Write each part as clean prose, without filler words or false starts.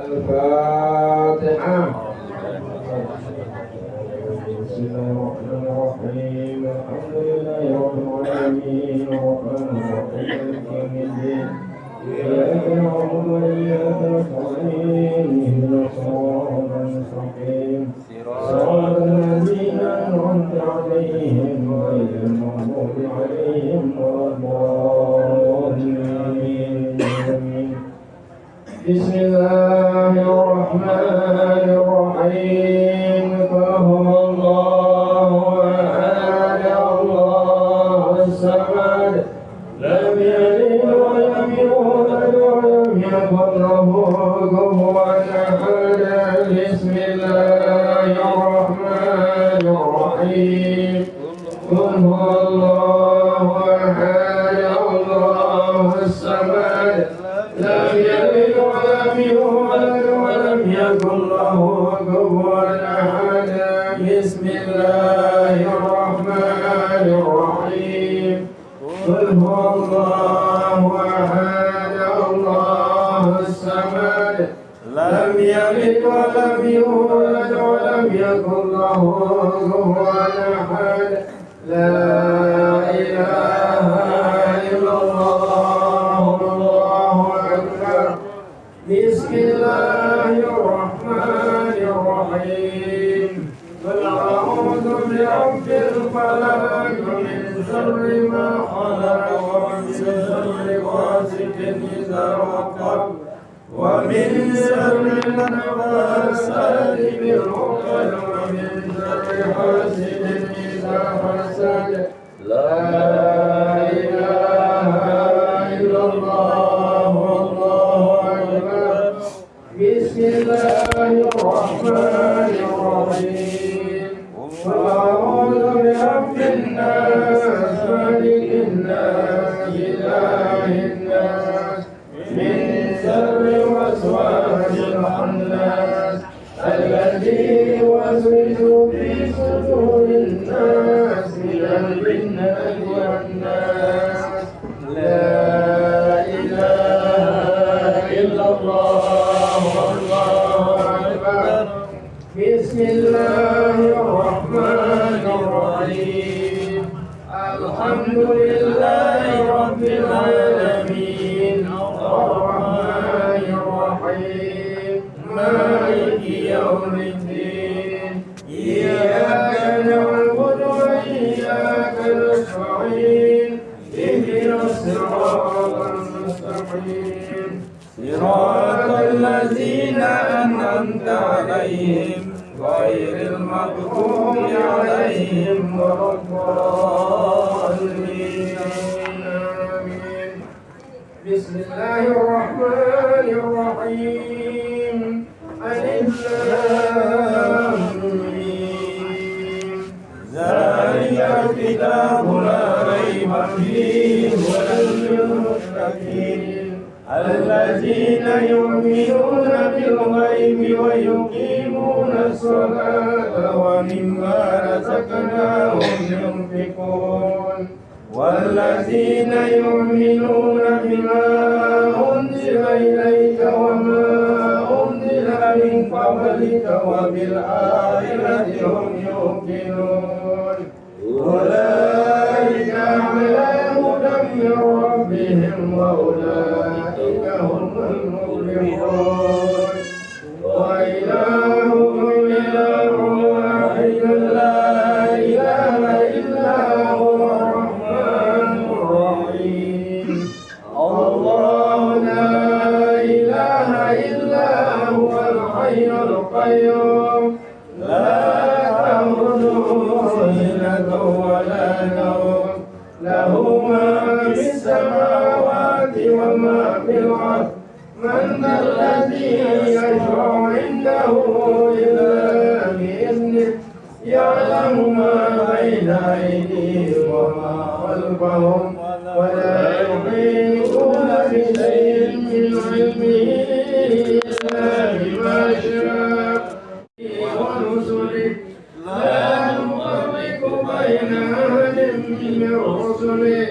الفاتحة. بسم الله الرحمن الرحيم. الحمد لله رب العالمين الرحمن الرحيم مالك يوم الدين. إياك نعبد وإياك نستعين اهدنا الصراط المستقيم صراط الذين أنعمت عليهم غير المغضوب عليهم ولا الضالين. بسم الله الرحمن الرحيم. فهو الله أحد الله الصمد لم يلد ولم يولد ولم يكن له كفوا أحد. بسم الله الرحمن الرحيم. قل هو الله أحد الله الصمد لم يلد ولم يولد ولم يكن له كفوا أحد. بسم الله الرحمن الرحيم. قل هو الله أحد الله الصمد لم يلد ولم يولد ولم يكن له كفوا أحد. لا إله إلا الله الله أكبر. بسم الله الرحمن الرحيم. قل أعوذ برب الفلق من شر ما خلق ومن شر غاسق إذا وقب ومن شر النفاثات في العقد ومن شر حاسد إذا حسد. لا إله إلا الله والله أكبر. بسم الله الرحمن الرحيم. قل أعوذ برب الناس ملك الناس إله الناس من شر الوسواس الخناس الذي يوسوس في صدور الناس من الجنة والناس. لا إله إلا الله والله أكبر. بسم الله الرحمن الرحيم. الحمد لله رب العالمين الرحمن الرحيم مالك يوم الدين. إياك نعبد وإياك نستعين اهدنا الصراط المستقيم صراط الذين أنعمت عليهم غير المغضوب عليهم ولا الضالين. آمين. بسم الله الرحمن الرحيم. ألف لام ميم. ذلك الكتاب لا ريب فيه هدى للمتقين الذين يؤمنون بالغيب ويقيمون الصلاة ومما رزقناهم ينفقون. والذين يؤمنون بما أنزل إليك وما أنزل من قبلك وبالآخرة هم يوقنون. أولئك على هدى من ربهم وأولئك هم المفلحون. وإلهكم إله واحد لا إله إلا هو الرحمن الرحيم. الله السماوات وما في الأرض من ذا الذي يشفع عنده إلا بإذنه يعلم ما بين أيديهم وما خلفهم ولا يحيطون بشيء من علمه إلا بما شاء ورسله لا نفرق بين أحد من رسله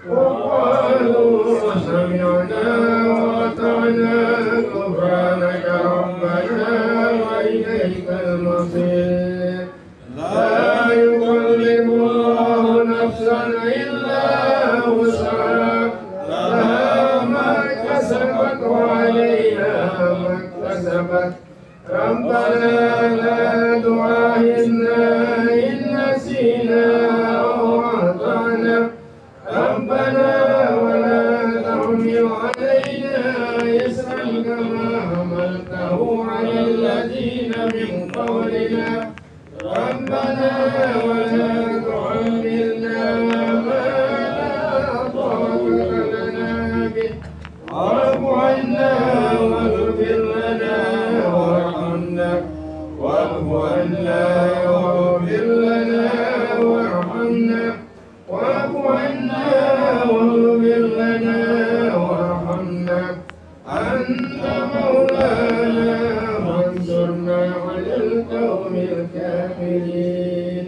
وقالوا سمعنا وأطعنا غفرانك ربنا وإليك المصير لا يكلف الله نفسا إلا وسعها لها ما كسبت وعليها ما اكتسبت ربنا لا تؤاخذنا إن نسينا أو أخطأنا ربنا ولا تحمل علينا إصرا كما حملته على الذين من قبلنا ربنا ولا تحملنا ما لا طاقة لنا به واعف عنا واغفر لنا وارحمنا واعف عنا واغفر لنا وارحمنا واعف عنا واغفر لنا وارحمنا أنت مولانا وانصرنا على القوم الكافرين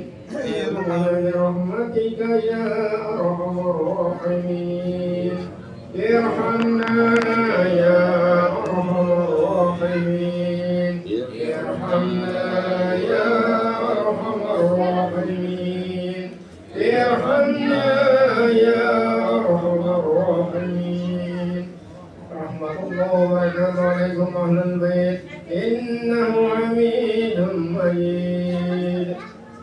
برحمتك يا أرحم الراحمين ارحمنا يا أرحم الراحمين ارحمنا يا أرحم الراحمين ارحمنا يا أرحم الراحمين رحمة الله وبركاته عليكم أهل البيت إنه حميد مجيد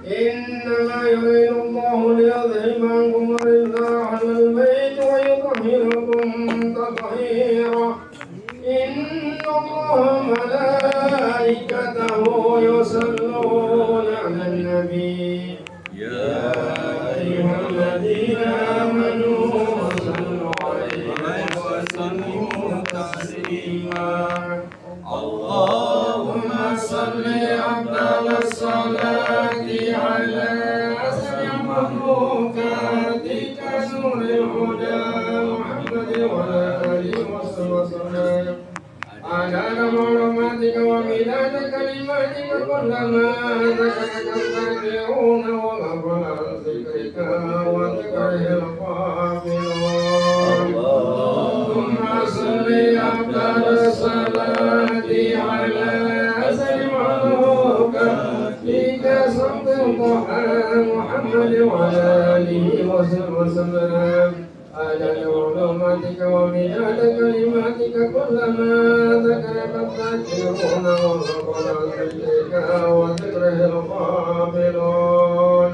إنما يريد الله ليذهب عنكم الرجس أهل البيت ويطهركم تطهيرا إن الله ملائكته يصلون على النبي يا أيها الذين آمنوا صلوا عليه وسلموا تسليما اللهم صل أفضل الصلاة على أسر مخلوقاتك نور الهدى محمد وعلى آله وصحبه وسلم عدد معلوماتك ومداد كلماتك كلما ذكرك الذاكرون وغفل عن ذكرك وذكره الغافلون اللهم صل أفضل الصلاة على أسر مخلوقاتك صمت الضحى محمد وعلى آله وصحبه وسلم عدد معلوماتك ومداد كلماتك كلما ذكرك الذاكرون وغفل عن ذكرك وذكره الغافلون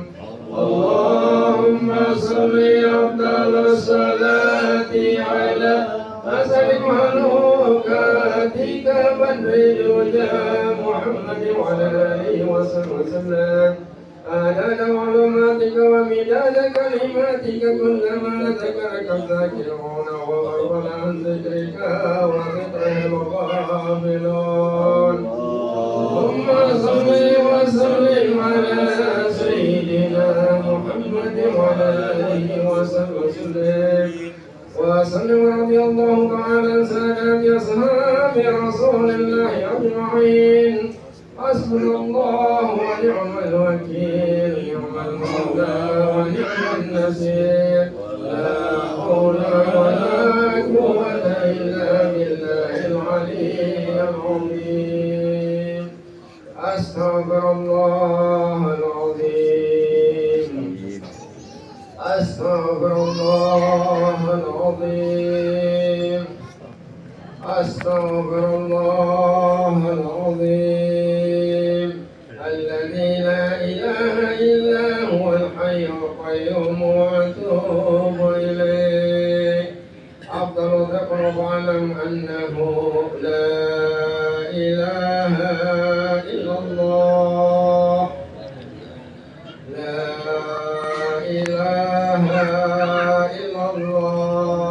اللهم صل أفضل الصلاة على أسر مخلوقاتك بدر الهدى محمد وعلى آله وصحبه وسلم عدد معلوماتك ومداد كلماتك كلما ذكرك الذاكرون وغفل عن ذكرك وذكره الغافلون اللهم صل وسلم على سيدنا محمد وعلى آله وصحبه وسلم رضي الله تعالى عن سادات أصحاب رسول الله أجمعين حسبنا الله ونعم الوكيل نعم المولى ونعم النصير لا حول ولا قوة إلا بالله العلي العظيم أستغفر الله العظيم أستغفر الله العظيم أستغفر الله العظيم الذي لا إله إلا هو الحي القيوم وأتوب إليه أفضل ذكر فاعلم أنه لا إله إلا الله لا إله إلا الله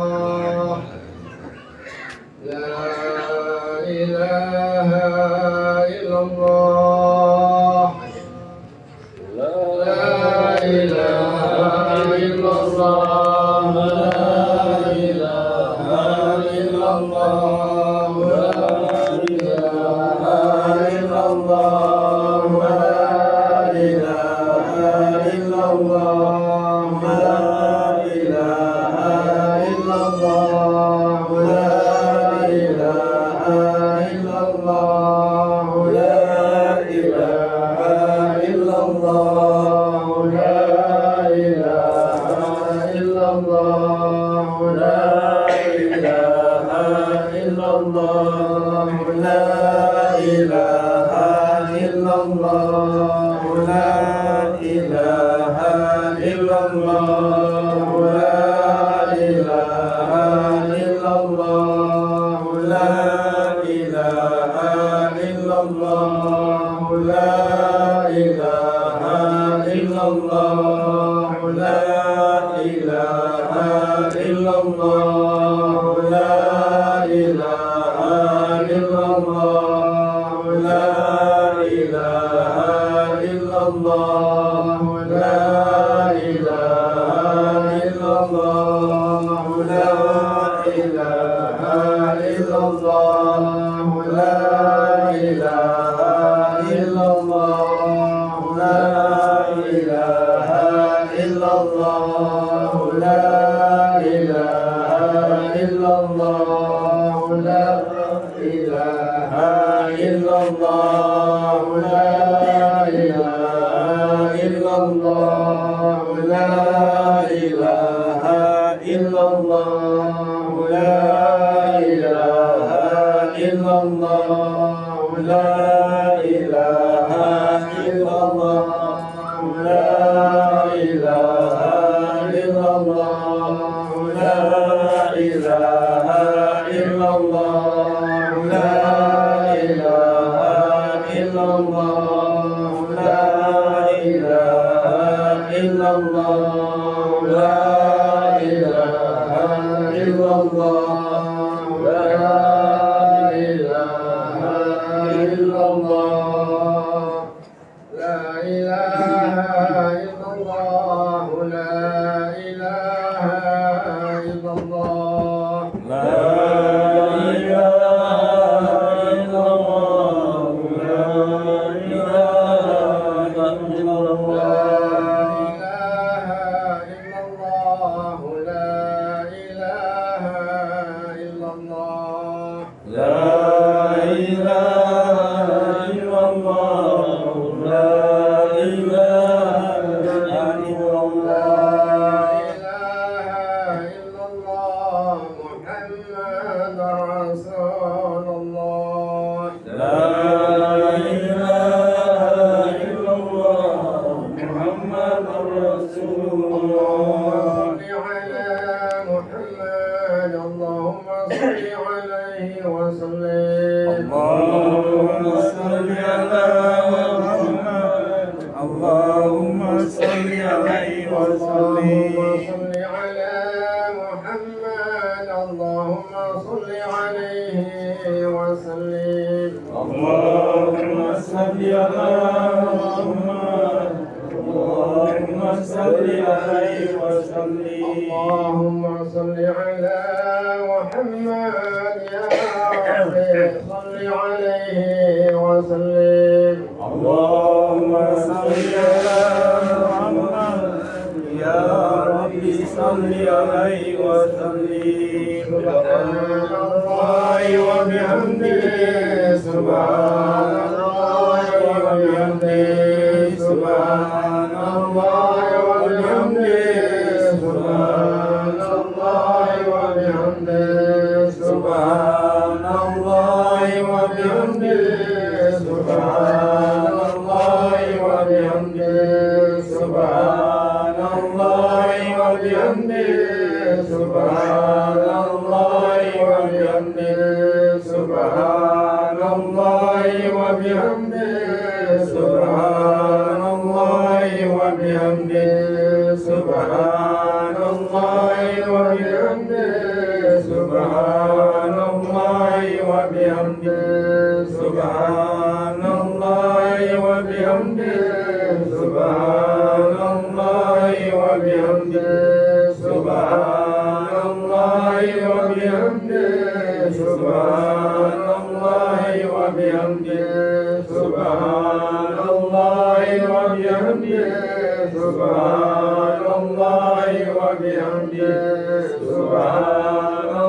Subhanallah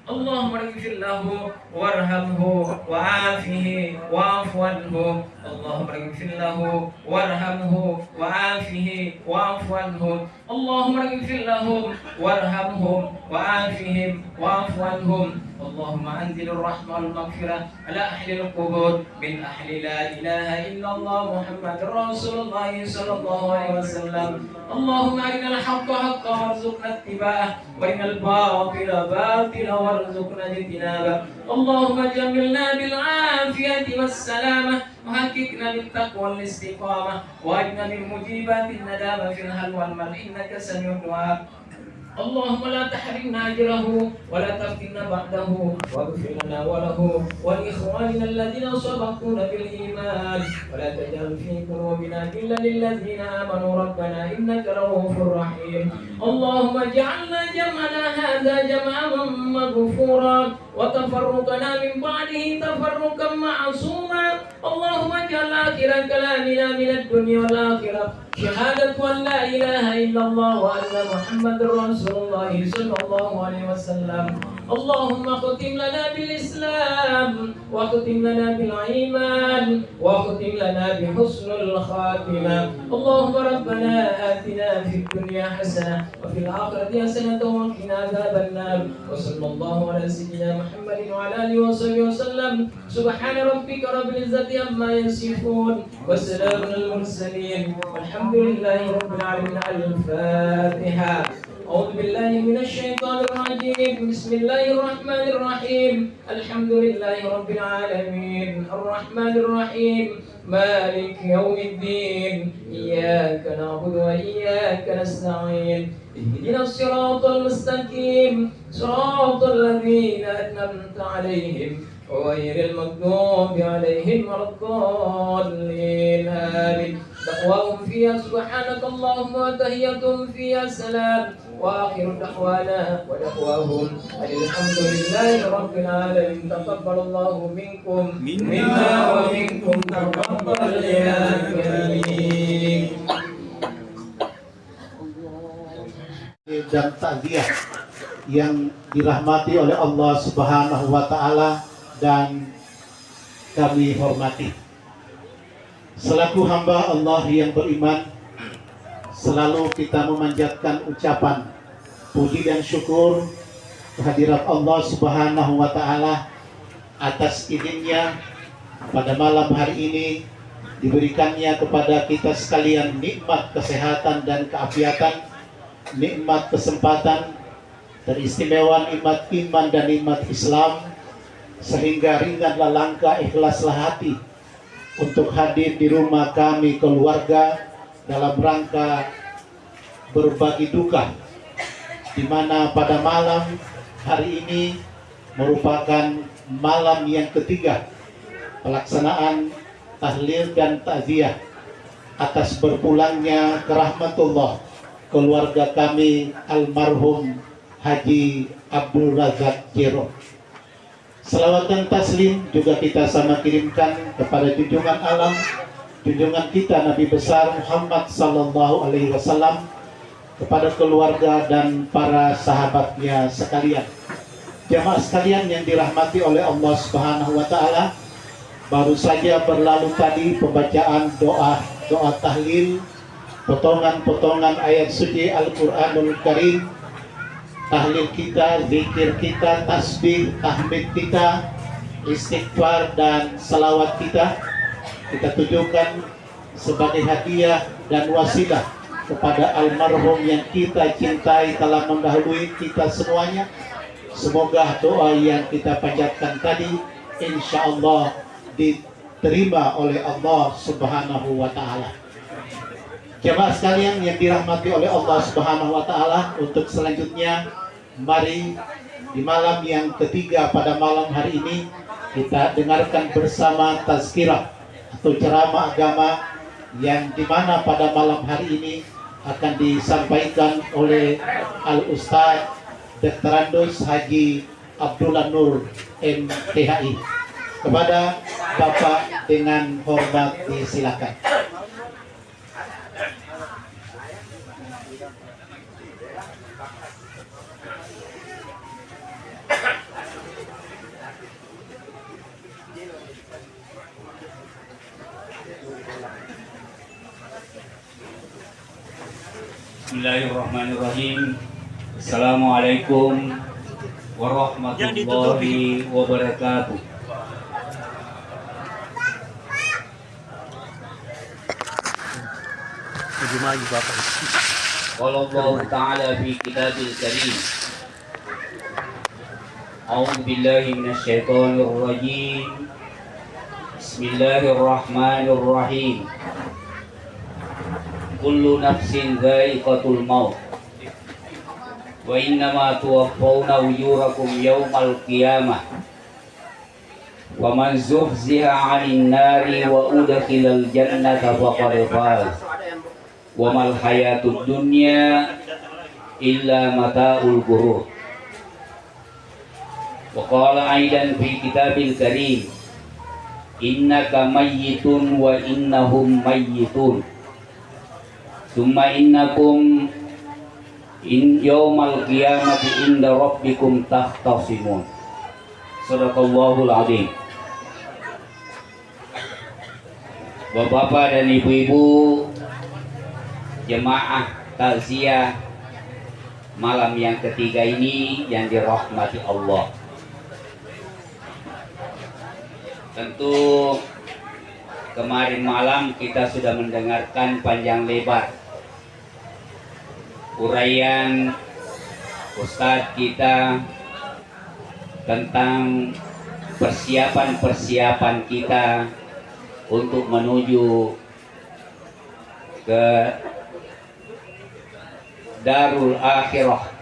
اللهم اغفر له وارحمه وعافه واعف عنه اللهم اغفر له وارحمه وعافه واعف عنه اللهم اغفر لهم وارحمهم وعافهم واعف عنهم اللهم انزل الرحمة والمغفرة على أهل القبور من أهل لا إله إلا الله محمد رسول الله صلى الله عليه وسلم اللهم أرنا الحق حقا وارزقنا اتباعه وأرنا الباطل باطلا وارزقنا اجتنابه اللهم جملنا بالعافية والسلامة وحققنا بالتقوى والاستقامة وأجنا من مجيبات الندامة في الهل والمل إنك سميع الدعاء اللهم لا تحرمنا أجره ولا تفتنا بعده واغفر لنا وله ولإخواننا الذين سبقونا بالإيمان ولا تجعل في قلوبنا غلا للذين آمنوا ربنا إنك رؤوف رحيم اللهم اجعلنا جمعنا هذا جمعا مغفورا وتفرقنا من بعده تفرقا معصوما اللهم اجعل آخر كلامنا من الدنيا والآخرة شهادة أن لا إله إلا الله وأن محمد رسول الله صلى الله عليه وسلم اللهم ختم لنا بالإسلام وختم لنا بالإيمان وختم لنا بحسن الخاتمة اللهم ربنا آتنا في الدنيا حسنة وفي الآخرة حسنة وقنا عذاب النار وصلى الله على سيدنا محمد وعلى آله وصحبه وسلم سبحان ربك رب العزة عما يصفون وسلام على المرسلين والحمد لله رب العالمين. الفاتحة. أعوذ بالله من الشيطان الرجيم. بسم الله الرحمن الرحيم. الحمد لله رب العالمين الرحمن الرحيم مالك يوم الدين إياك نعبد وإياك نستعين اهدنا الصراط المستقيم صراط الذين أنعمت عليهم غير المغضوب عليهم ولا الضالين آمين. دعواهم فيها سبحانك اللهم وتحيتهم فيها سلام وآخر دعوانا ودعواهم أن الحمد لله رب العالمين. تقبل الله منكم منا ومنكم تقبل يا كريم. Dan takziah yang dirahmati oleh Allah Subhanahu wa taala dan kami hormati. Selaku hamba Allah yang beriman, selalu kita memanjatkan ucapan puji dan syukur kehadirat Allah Subhanahu wa taala atas izinnya pada malam hari ini diberikannya kepada kita sekalian nikmat kesehatan dan keafiatan, nikmat kesempatan, teristimewa nikmat iman dan nikmat Islam, sehingga ringanlah langkah, ikhlaslah hati untuk hadir di rumah kami keluarga dalam rangka berbagi duka, di mana pada malam hari ini merupakan malam yang ketiga pelaksanaan tahlil dan takziah atas berpulangnya ke rahmatullah keluarga kami almarhum Haji Abdul Razak Jero. Salawat dan taslim juga kita sama kirimkan kepada junjungan alam, junjungan kita Nabi besar Muhammad sallallahu alaihi wasallam, kepada keluarga dan para sahabatnya sekalian. Jamaah sekalian yang dirahmati oleh Allah Subhanahu wa taala, baru saja berlalu tadi pembacaan doa tahlil, potongan-potongan ayat suci Al-Qur'anul Karim, tahlil kita, zikir kita, tasbih, tahmid kita, istighfar dan salawat kita tujukan sebagai hadiah dan wasilah kepada almarhum yang kita cintai telah mendahului kita semuanya. Semoga doa yang kita panjatkan tadi insya Allah diterima oleh Allah Subhanahu wa taala. Jemaah sekalian yang dirahmati oleh Allah Subhanahu wa taala, untuk selanjutnya mari di malam yang ketiga pada malam hari ini kita dengarkan bersama tazkirah atau ceramah agama yang dimana pada malam hari ini akan disampaikan oleh Al-Ustaz Dr. Haji Abdullah Nur MTHI. Kepada Bapak dengan hormat disilakan. Bismillahirrahmanirrahim. Assalamualaikum warahmatullahi wabarakatuh. Qala Allah Ta'ala fi kitabil karim. A'udzu billahi minasyaitonir rajim. Bismillahirrahmanirrahim. Kullu nafsin dha'iqatul maut. Wa innama tuwaffawna ujurakum yawmal qiyamah. Wa man zuhziha 'anil nari wa udkhilal jannata faqad faz. Wa mal hayatud dunya illa mata'ul ghurur. Wa qala aidan fi kitabil karim, innaka mayyitun wa innahum mayyitun. Summa innakum yawmal qiyamati inda rabbikum tahtasimun. Sadaqallahul azim. Bapak-bapak dan ibu-ibu jemaah takziah malam yang ketiga ini yang dirahmati Allah. Tentu kemarin malam kita sudah mendengarkan panjang lebar uraian Ustadz kita tentang persiapan-persiapan kita untuk menuju ke Darul Akhirah,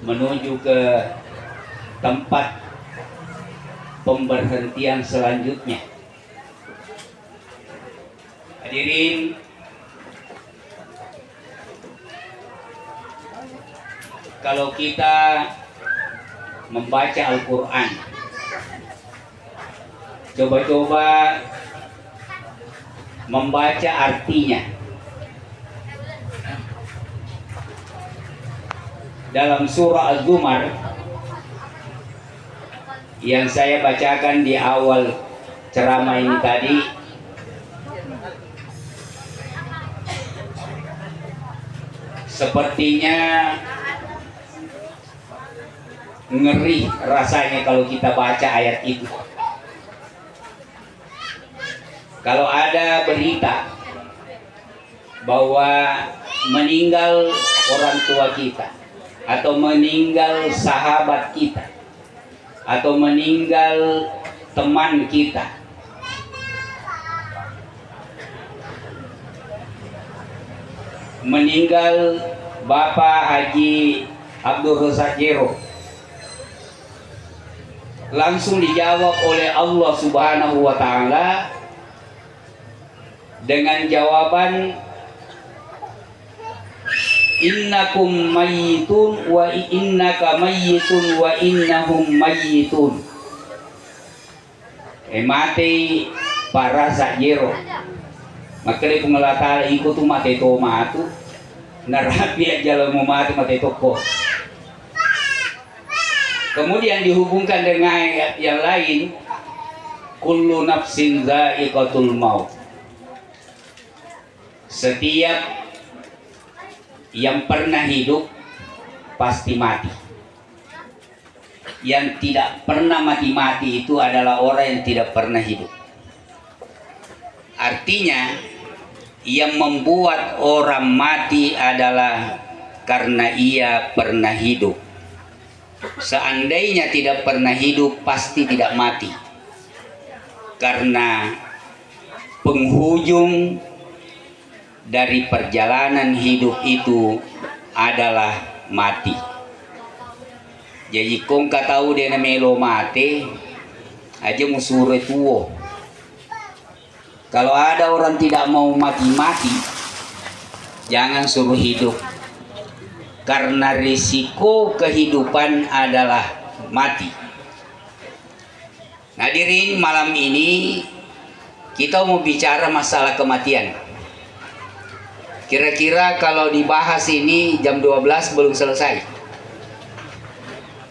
menuju ke tempat pemberhentian selanjutnya. Hadirin, kalau kita membaca Al-Quran, coba-coba membaca artinya. Dalam surah Az-Zumar yang saya bacakan di awal ceramah ini tadi, sepertinya ngeri rasanya kalau kita baca ayat itu. Kalau ada berita bahwa meninggal orang tua kita, atau meninggal sahabat kita, atau meninggal teman kita, meninggal Bapak Haji Abdul Razak Jero, langsung dijawab oleh Allah Subhanahu wa Ta'ala dengan jawaban innakum mayyitun wa innaka mayyitun wa innahum mayyitun. Mati para Jero. Maka dia pengelatala ikut tu mati tomatu narapi jalan mau mati toko. Kemudian dihubungkan dengan ayat yang lain, kullu nafsin dha'iqatul maut. Setiap yang pernah hidup pasti mati. Yang tidak pernah mati-mati itu adalah orang yang tidak pernah hidup. Artinya yang membuat orang mati adalah karena ia pernah hidup. Seandainya tidak pernah hidup pasti tidak mati. Karena penghujung dari perjalanan hidup itu adalah mati. Jadi kong tahu dia melo mati aja musuh tuo. Kalau ada orang tidak mau mati-mati, jangan suruh hidup. Karena risiko kehidupan adalah mati. Hadirin, malam ini kita mau bicara masalah kematian. Kira-kira kalau dibahas ini jam 12 belum selesai.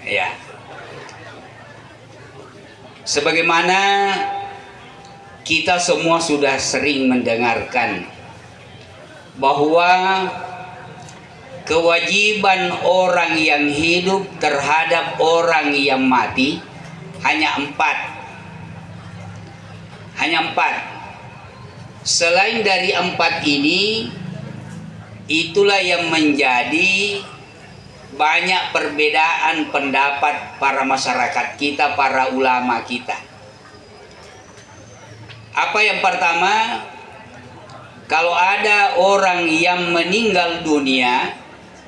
Ya. Sebagaimana kita semua sudah sering mendengarkan bahwa kewajiban orang yang hidup terhadap orang yang mati hanya 4. Hanya 4. Selain dari 4 ini, itulah yang menjadi banyak perbedaan pendapat para masyarakat kita, para ulama kita. Apa yang pertama? Kalau ada orang yang meninggal dunia,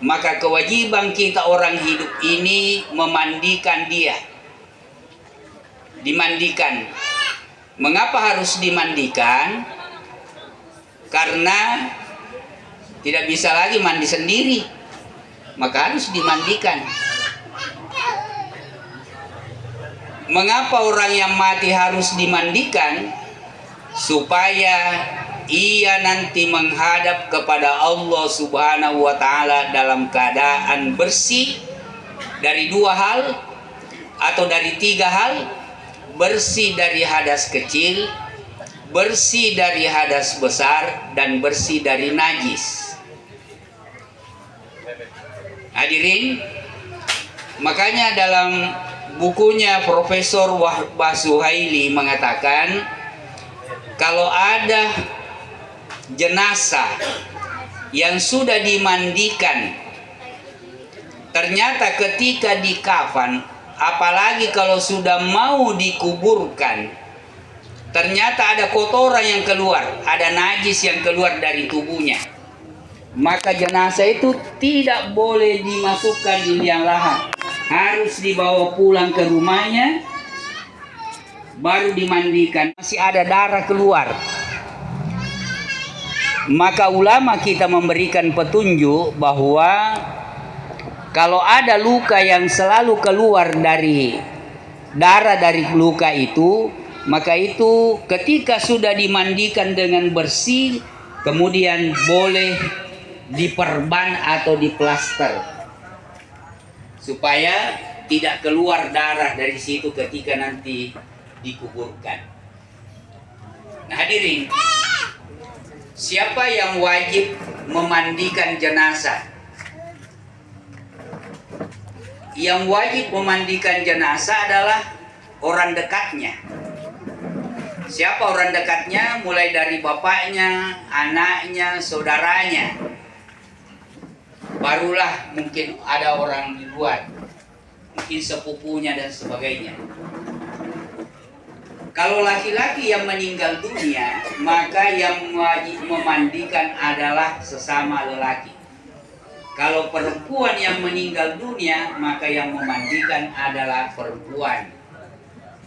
maka kewajiban kita orang hidup ini memandikan dia. Dimandikan. Mengapa harus dimandikan? Karena tidak bisa lagi mandi sendiri, maka harus dimandikan. Mengapa orang yang mati harus dimandikan? Supaya ia nanti menghadap kepada Allah Subhanahu wa Ta'ala dalam keadaan bersih dari 2 hal atau dari 3 hal. Bersih dari hadas kecil, bersih dari hadas besar, dan bersih dari najis. Hadirin, makanya dalam bukunya Profesor Wahbah Suhaili mengatakan, kalau ada jenazah yang sudah dimandikan, ternyata ketika dikafan, apalagi kalau sudah mau dikuburkan, ternyata ada kotoran yang keluar, ada najis yang keluar dari tubuhnya, maka jenazah itu tidak boleh dimasukkan di liang lahat, harus dibawa pulang ke rumahnya, baru dimandikan. Masih ada darah keluar, maka ulama kita memberikan petunjuk bahwa kalau ada luka yang selalu keluar dari darah dari luka itu, maka itu ketika sudah dimandikan dengan bersih, kemudian boleh diperban atau diplaster supaya tidak keluar darah dari situ ketika nanti dikuburkan. Nah, hadirin, siapa yang wajib memandikan jenazah? Yang wajib memandikan jenazah adalah orang dekatnya. Siapa orang dekatnya? Mulai dari bapaknya, anaknya, saudaranya. Barulah mungkin ada orang di luar, mungkin sepupunya dan sebagainya. Kalau laki-laki yang meninggal dunia, maka yang wajib memandikan adalah sesama lelaki. Kalau perempuan yang meninggal dunia, maka yang memandikan adalah perempuan.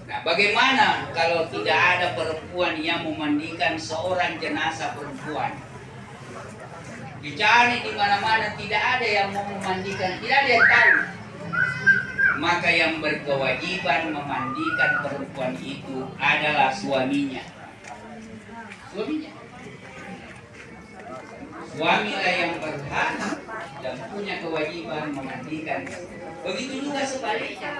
Nah, bagaimana kalau tidak ada perempuan yang memandikan seorang jenazah perempuan? Dicari di mana-mana, tidak ada yang mau memandikan, tidak ada yang tahu. Maka yang berkewajiban memandikan perempuan itu adalah suaminya. Suaminya. Suamilah yang berhak dan punya kewajiban memandikan. Begitu juga sebaliknya.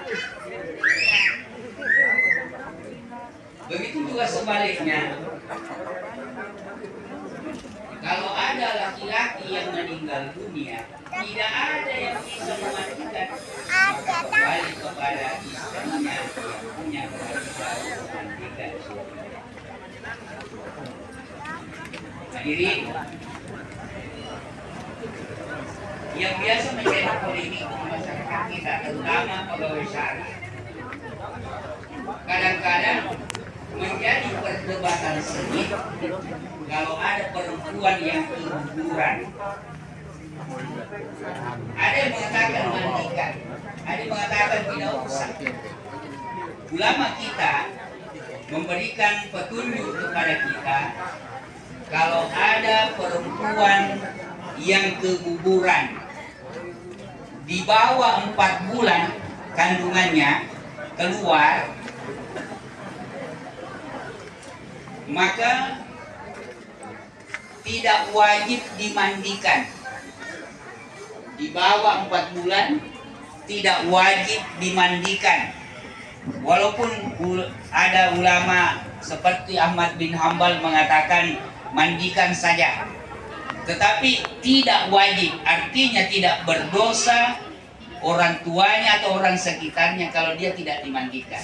Begitu juga sebaliknya. Kalau ada laki-laki yang meninggal dunia, tidak ada yang bisa memandikan, maka kembali kepada istrinya yang punya kewajiban memandikan. Hadirin, yang biasa menjadi polemik di masyarakat kita, terutama pegawai syariah, kadang-kadang menjadi perdebatan sengit kalau ada perempuan yang keguguran. Ada yang mengatakan mandikan, ada yang mengatakan tidak usah. Ulama kita memberikan petunjuk kepada kita, kalau ada perempuan yang keguguran di bawah 4 bulan kandungannya keluar, maka tidak wajib dimandikan. Di bawah 4 bulan tidak wajib dimandikan. Walaupun ada ulama seperti Ahmad bin Hambal mengatakan mandikan saja. Tetapi tidak wajib, artinya tidak berdosa orang tuanya atau orang sekitarnya kalau dia tidak dimandikan.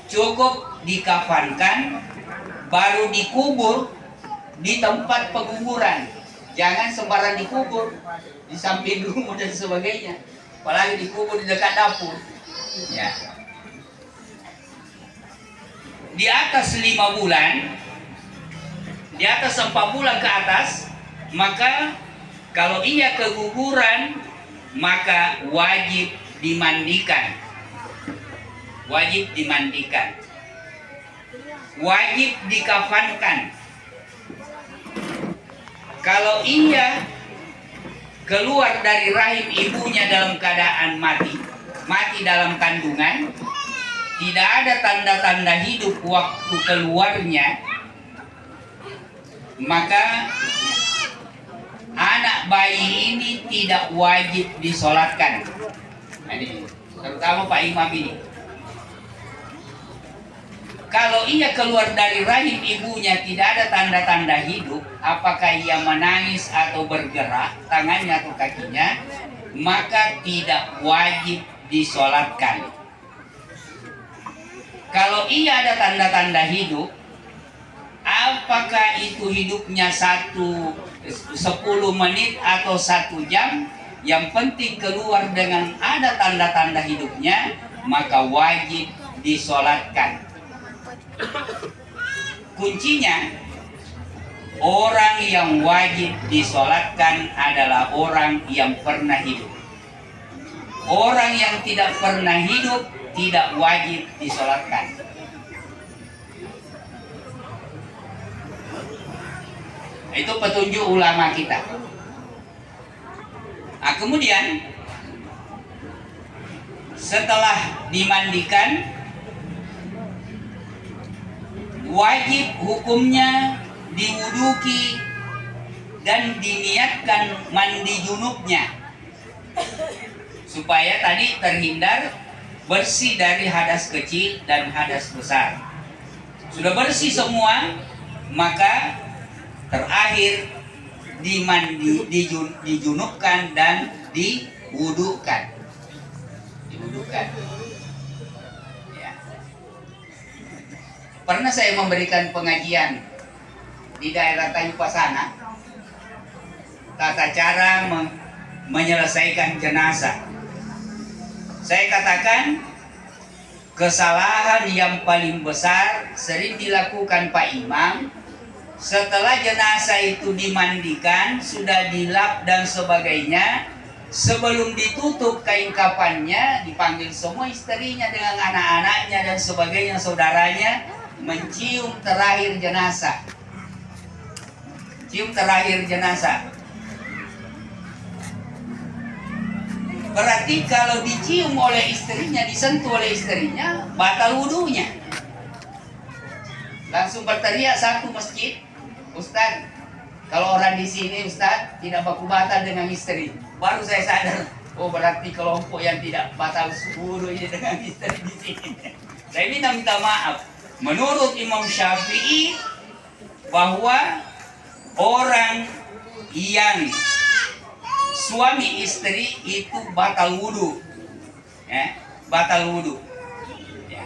Cukup dikafankan, baru dikubur di tempat penguburan. Jangan sembarang dikubur di samping rumah dan sebagainya, apalagi dikubur di dekat dapur. Ya. Di atas 5 bulan, di atas 4 bulan ke atas, maka kalau ia keguguran, maka wajib dimandikan. Wajib dimandikan. Wajib dikafankan. Kalau ia keluar dari rahim ibunya dalam keadaan mati, mati dalam kandungan, tidak ada tanda-tanda hidup waktu keluarnya, maka anak bayi ini tidak wajib disolatkan. Ini terutama Pak Imam ini. Kalau ia keluar dari rahim ibunya tidak ada tanda-tanda hidup, apakah ia menangis atau bergerak tangannya atau kakinya, maka tidak wajib disolatkan. Kalau ia ada tanda-tanda hidup, apakah itu hidupnya 10 menit atau 1 jam, yang penting keluar dengan ada tanda-tanda hidupnya, maka wajib disolatkan. Kuncinya, orang yang wajib disolatkan adalah orang yang pernah hidup. Orang yang tidak pernah hidup tidak wajib disolatkan. Itu petunjuk ulama kita. Nah, kemudian setelah dimandikan, wajib hukumnya diwuduki dan diniatkan mandi junubnya, supaya tadi terhindar bersih dari hadas kecil dan hadas besar. Sudah bersih semua, maka terakhir dijunubkan dan diwudukan. Pernah saya memberikan pengajian di daerah Tayupasana, tata cara menyelesaikan jenazah. Saya katakan kesalahan yang paling besar sering dilakukan Pak Imam, setelah jenazah itu dimandikan, sudah dilap dan sebagainya, sebelum ditutup kain kafannya, dipanggil semua istrinya dengan anak-anaknya dan sebagainya, saudaranya, mencium terakhir jenazah. Cium terakhir jenazah. Berarti kalau dicium oleh istrinya, disentuh oleh istrinya, batal wudunya. Langsung berteriak satu masjid, Ustaz, kalau orang di sini Ustaz tidak baku batal dengan istri. Baru saya sadar, oh berarti kelompok yang tidak batal wudu ini dengan istri di sini. Saya minta maaf. Menurut Imam Syafi'i, bahwa orang yang suami istri itu batal wudu, ya, batal wudu, ya.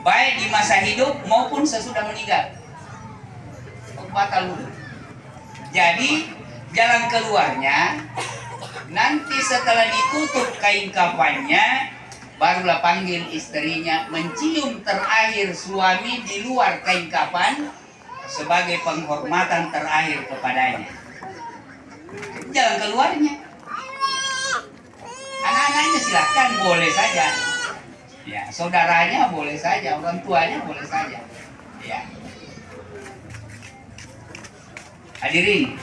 Baik di masa hidup maupun sesudah meninggal, batal wudu. Jadi jalan keluarnya nanti setelah ditutup kain kafannya, barulah panggil istrinya, mencium terakhir suami di luar kain kafan sebagai penghormatan terakhir kepadanya. Jalan keluarnya. Anak-anaknya silakan, boleh saja. Ya, saudaranya boleh saja, orang tuanya boleh saja. Ya. Hadirin,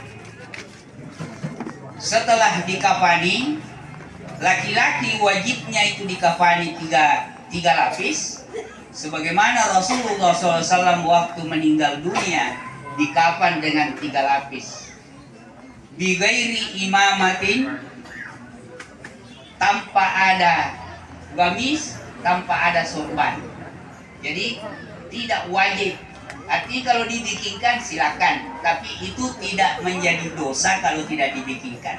setelah dikafani, laki-laki wajibnya itu dikafani tiga lapis, sebagaimana Rasulullah SAW waktu meninggal dunia dikafan dengan 3 lapis. Bigairi imamatin, tanpa ada gamis, tanpa ada sorban. Jadi tidak wajib Artinya kalau dibikinkan silakan, tapi itu tidak menjadi dosa kalau tidak dibikinkan.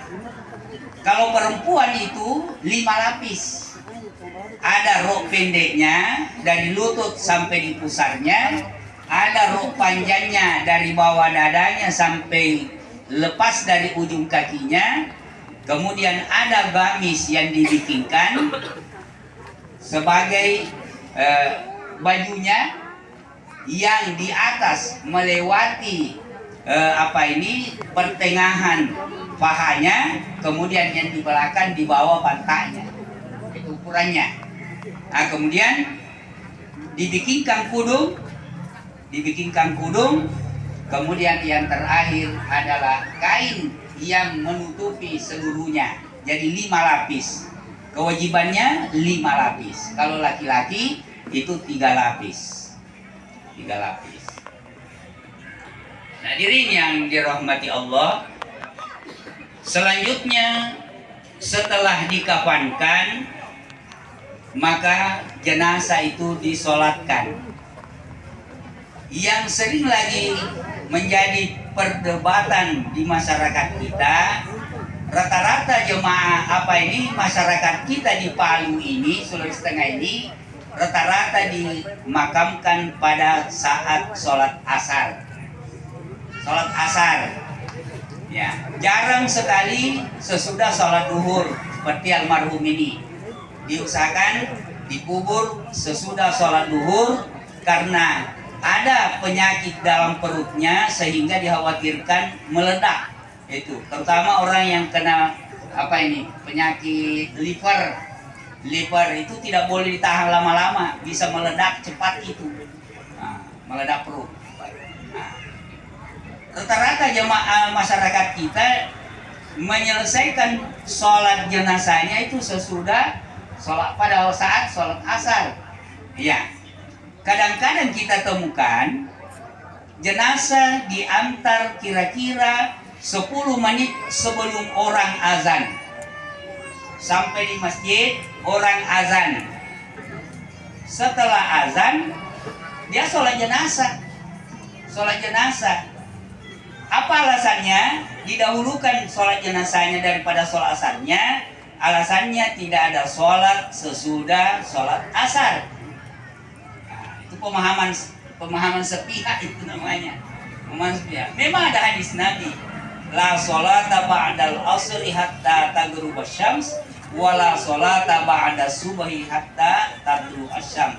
Kalau perempuan itu 5 lapis. Ada rok pendeknya dari lutut sampai di pusarnya, ada rok panjangnya dari bawah dadanya sampai lepas dari ujung kakinya, kemudian ada gamis yang dibikinkan sebagai bajunya yang di atas melewati pertengahan pahanya, kemudian yang di belakang di bawah pantatnya, itu ukurannya. Nah, kemudian dibikinkan kudung, kemudian yang terakhir adalah kain yang menutupi seluruhnya, jadi 5 lapis. Kewajibannya 5 lapis. Kalau laki-laki itu 3 lapis. 3 lapis. Nah, hadirin yang dirahmati Allah, selanjutnya setelah dikafankan, maka jenazah itu disolatkan. Yang sering lagi menjadi perdebatan di masyarakat kita, rata-rata jemaah masyarakat kita di Palu ini, Sulawesi Tengah ini, rata-rata dimakamkan pada saat sholat asar. Sholat asar, ya, jarang sekali sesudah sholat duhur seperti almarhum ini. Diusahakan dikubur sesudah sholat duhur karena ada penyakit dalam perutnya sehingga dikhawatirkan meledak. Itu terutama orang yang kena penyakit liver itu tidak boleh ditahan lama-lama, bisa meledak cepat itu. Nah, meledak perut. Nah, rata-rata jemaah masyarakat kita menyelesaikan sholat jenazahnya itu sesudah sholat, pada saat sholat asar. Ya, kadang-kadang kita temukan jenazah diantar kira-kira 10 menit sebelum orang azan. Sampai di masjid, orang azan. Setelah azan, dia sholat jenazah. Sholat jenazah. Apa alasannya? Didahulukan sholat jenazahnya daripada sholat asarnya. Alasannya tidak ada sholat sesudah sholat asar. Nah, itu pemahaman sepihak itu namanya. Pemahaman sepihak. Memang ada hadis Nabi. La sholata ba'dal asri hatta taghrub asy-syams wala sholata ba'da subhi hatta tatlu asyam.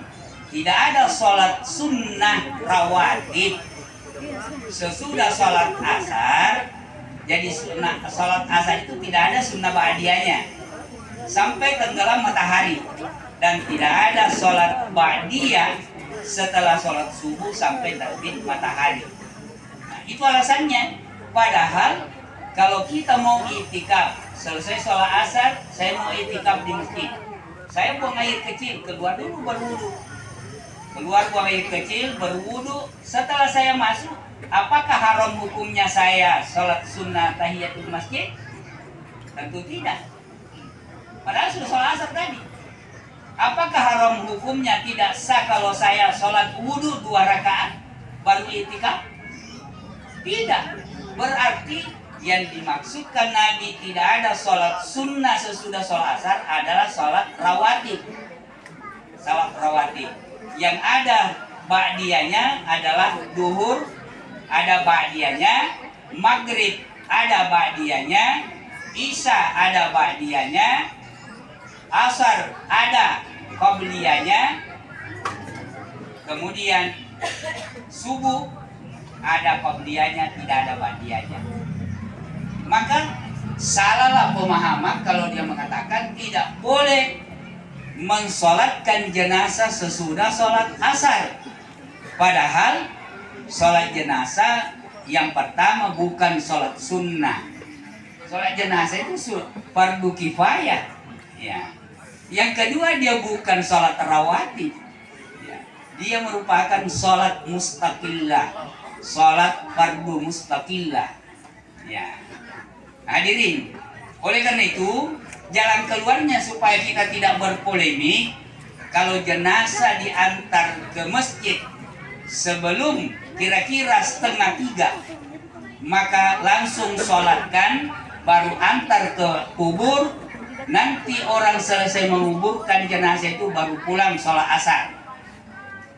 Tidak ada sholat sunnah rawatib sesudah sholat asar. Jadi sholat asar itu tidak ada sunnah ba'diyahnya sampai tenggelam matahari, dan tidak ada sholat ba'diyah setelah sholat subuh sampai terbit matahari. Nah, itu alasannya. Padahal kalau kita mau itikaf, selesai sholat asar, saya mau itikaf di masjid. Saya buang air kecil, keluar dulu berwudu. Keluar buang air kecil, berwudu. Setelah saya masuk, apakah haram hukumnya saya sholat sunnah tahiyatul masjid? Tentu tidak. Padahal sudah sholat asar tadi. Apakah haram hukumnya tidak sah kalau saya sholat wudu 2 rakaat baru itikaf? Tidak. Berarti yang dimaksudkan Nabi tidak ada sholat sunnah sesudah sholat asar adalah sholat rawatib. Sholat rawatib. Yang ada ba'diyahnya adalah duhur, ada ba'diyahnya, maghrib ada ba'diyahnya, isya ada ba'diyahnya, asar ada qabliyahnya, kemudian subuh ada qabliyahnya, tidak ada ba'diyahnya. Maka salahlah pemahaman kalau dia mengatakan tidak boleh mensolatkan jenazah sesudah sholat asar. Padahal sholat jenazah yang pertama bukan sholat sunnah. Sholat jenazah itu fardu kifayah. Ya. Yang kedua dia bukan sholat rawatib. Ya. Dia merupakan sholat mustaqillah, sholat fardu mustaqillah. Ya. Hadirin, oleh karena itu jalan keluarnya supaya kita tidak berpolemik, kalau jenazah diantar ke masjid sebelum kira-kira 2:30, maka langsung sholatkan, baru antar ke kubur. Nanti orang selesai menguburkan jenazah itu baru pulang sholat asar.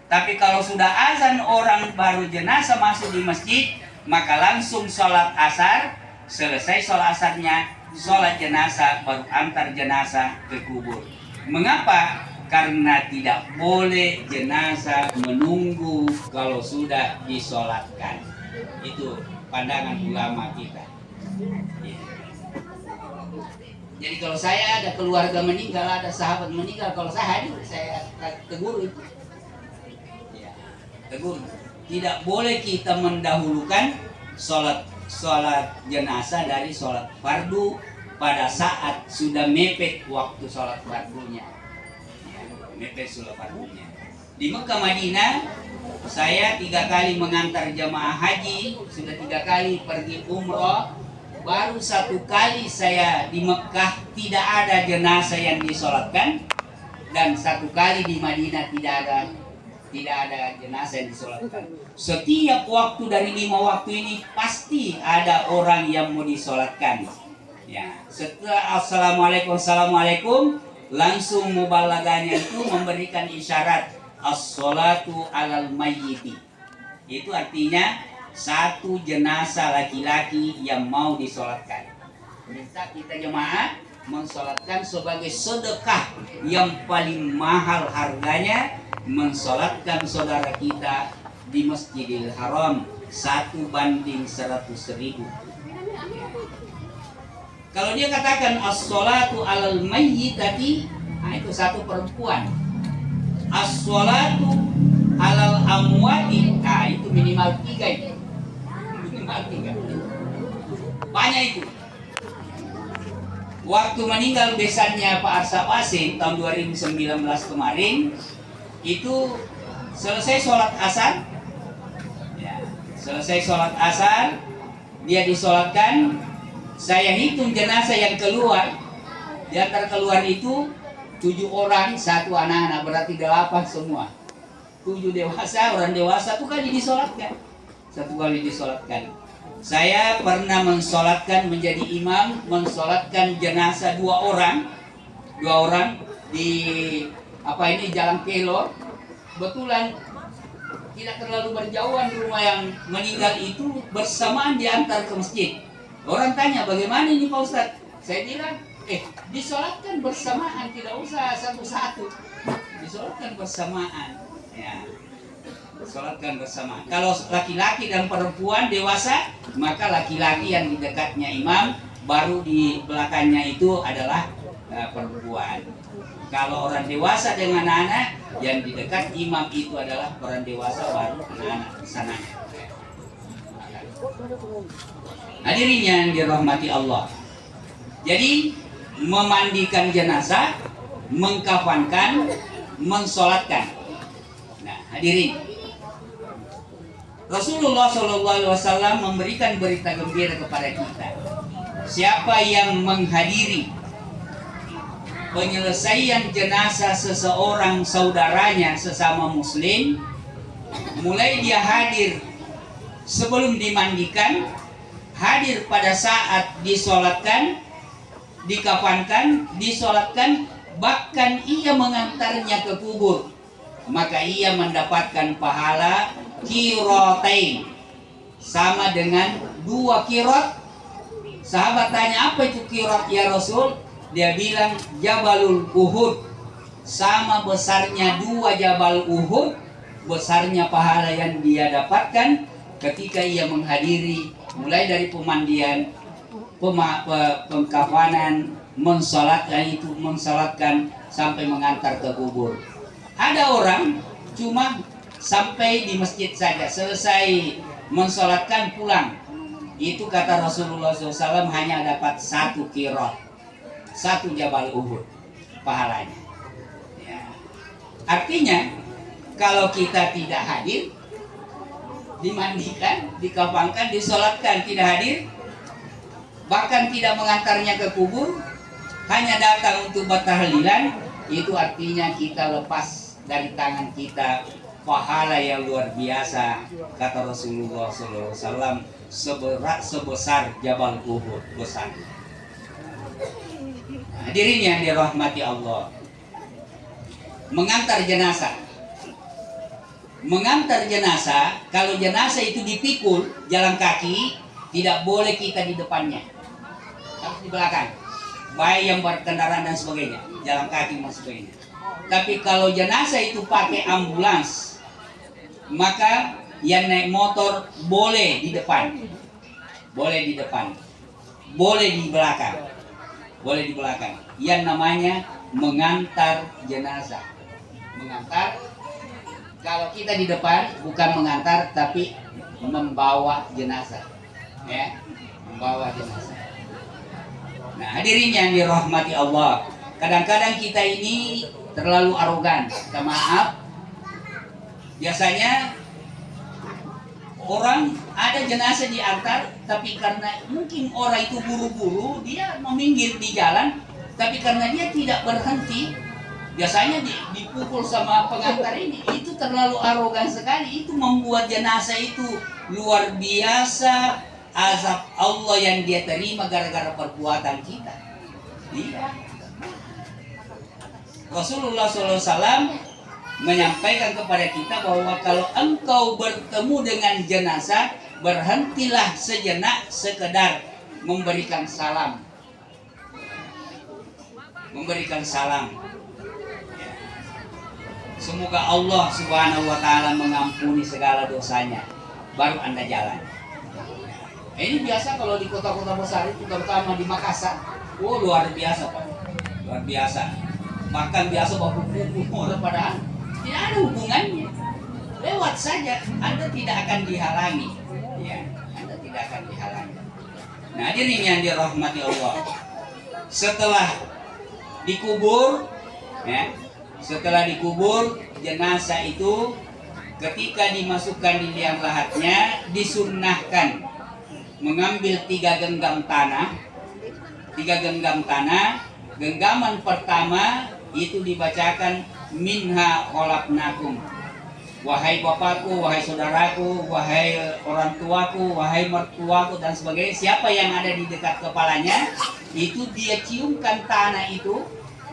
Tapi kalau sudah azan orang baru jenazah masuk di masjid, maka langsung sholat asar. Selesai sholat asarnya, sholat jenazah, baru antar jenazah ke kubur. Mengapa? Karena tidak boleh jenazah menunggu kalau sudah disolatkan. Itu pandangan ulama kita. Jadi kalau saya ada keluarga meninggal, ada sahabat meninggal, kalau saya hadir, saya tegur itu. Ya, tegur. Tidak boleh kita mendahulukan sholat jenazah dari sholat fardu pada saat sudah mepet waktu sholat fardunya. Ya, mepet sholat fardunya. Di Mekah Madinah, saya 3 kali mengantar jamaah haji, sudah 3 kali pergi umroh. Baru 1 kali saya di Mekah tidak ada jenazah yang disolatkan, dan 1 kali di Madinah tidak ada jenazah yang disolatkan. Setiap waktu dari 5 waktu ini pasti ada orang yang mau disolatkan. Ya, setelah assalamualaikum, langsung mubalaganya itu memberikan isyarat as-sholatu alal mayyiti. Itu artinya 1 jenazah laki-laki yang mau disolatkan. Minta kita jemaah mensolatkan sebagai sedekah yang paling mahal harganya, mensolatkan saudara kita di Masjidil Haram 1:100.000. Kalau dia katakan as-sholatu alal mayyitati, nah itu 1 perempuan. As-sholatu alal amwati, nah itu minimal 3 itu. Banyak itu. Waktu meninggal besannya Pak Arsap Asin tahun 2019 kemarin, itu selesai sholat asar, ya, selesai sholat asar dia disolatkan. Saya hitung jenazah yang keluar, di antara keluar itu 7 orang, 1 anak-anak, berarti 8 semua. 7 dewasa, orang dewasa 1 kali disolatkan. 1 kali disolatkan. Saya pernah mensolatkan, menjadi imam, mensolatkan jenazah 2 orang di Jalan Kelor. Kebetulan tidak terlalu berjauhan rumah yang meninggal itu, bersamaan diantar ke masjid. Orang tanya, bagaimana ini Pak Ustadz? Saya bilang, disolatkan bersamaan, tidak usah satu-satu, disolatkan bersamaan. Ya, sholatkan bersama. Kalau laki-laki dan perempuan dewasa, maka laki-laki yang di dekatnya imam, baru di belakangnya itu adalah perempuan. Kalau orang dewasa dengan anak, yang di dekat imam itu adalah orang dewasa, baru anak-anak di sana. Hadirin yang dirahmati Allah. Jadi memandikan jenazah, mengkafankan, mensolatkan. Nah, hadirin, Rasulullah SAW memberikan berita gembira kepada kita. Siapa yang menghadiri penyelesaian jenazah seseorang saudaranya sesama muslim, mulai dia hadir sebelum dimandikan, hadir pada saat disolatkan, dikafankan, disolatkan, bahkan ia mengantarnya ke kubur, maka ia mendapatkan pahala qiratain, sama dengan 2 qirat. Sahabat tanya, apa itu qirat ya Rasul? Dia bilang Jabalul Uhud, sama besarnya 2 Jabal Uhud, besarnya pahala yang dia dapatkan ketika ia menghadiri mulai dari pemandian, pengkafanan, mensalatkan sampai mengantar ke kubur. Ada orang cuma sampai di masjid saja, selesai mensolatkan pulang. Itu kata Rasulullah SAW hanya dapat 1 qirat, 1 Jabal Uhud pahalanya. Ya. Artinya kalau kita tidak hadir, dimandikan, dikafankan, disolatkan, tidak hadir, bahkan tidak mengantarnya ke kubur, hanya datang untuk bertahlilan, itu artinya kita lepas dari tangan kita pahala yang luar biasa, kata Rasulullah SAW, sebesar Jabal Uhud besar. Hadirin yang dirahmati Allah, mengantar jenazah. Mengantar jenazah, kalau jenazah itu dipikul jalan kaki, tidak boleh kita di depannya, harus di belakang. Baik yang berkendaraan dan sebagainya, jalan kaki dan sebagainya. Tapi kalau jenazah itu pakai ambulans, maka yang naik motor boleh di depan, boleh di depan, boleh di belakang, boleh di belakang. Yang namanya mengantar jenazah. Mengantar, kalau kita di depan bukan mengantar tapi membawa jenazah, ya, membawa jenazah. Nah, hadirin yang dirahmati Allah, kadang-kadang kita ini terlalu arogan. Minta maaf, biasanya orang ada jenazah diantar, tapi karena mungkin orang itu buru-buru, dia meminggir di jalan, tapi karena dia tidak berhenti, biasanya dipukul sama pengantar ini. Itu terlalu arogan sekali. Itu membuat jenazah itu luar biasa azab Allah yang dia terima gara-gara perbuatan kita. Iya. Rasulullah SAW menyampaikan kepada kita bahwa kalau engkau bertemu dengan jenazah, berhentilah sejenak sekedar memberikan salam. Memberikan salam. Semoga Allah Subhanahu wa Ta'ala mengampuni segala dosanya, baru Anda jalan. Ini biasa kalau di kota-kota besar itu, terutama di Makassar, oh luar biasa Pak, luar biasa. Bahkan biasa baku-baku padahal tidak ada hubungannya. Lewat saja, Anda tidak akan dihalangi. Ya, Anda tidak akan dihalangi. Nah, hadirin yang dirahmati Allah, setelah dikubur, ya, setelah dikubur, jenazah itu ketika dimasukkan di liang lahatnya disunnahkan mengambil 3 genggam tanah. 3 genggam tanah. Genggaman pertama itu dibacakan minha khalaqnakum. Wahai bapakku, wahai saudaraku, wahai orang tuaku, wahai mertuaku dan sebagainya. Siapa yang ada di dekat kepalanya, itu dia ciumkan tanah itu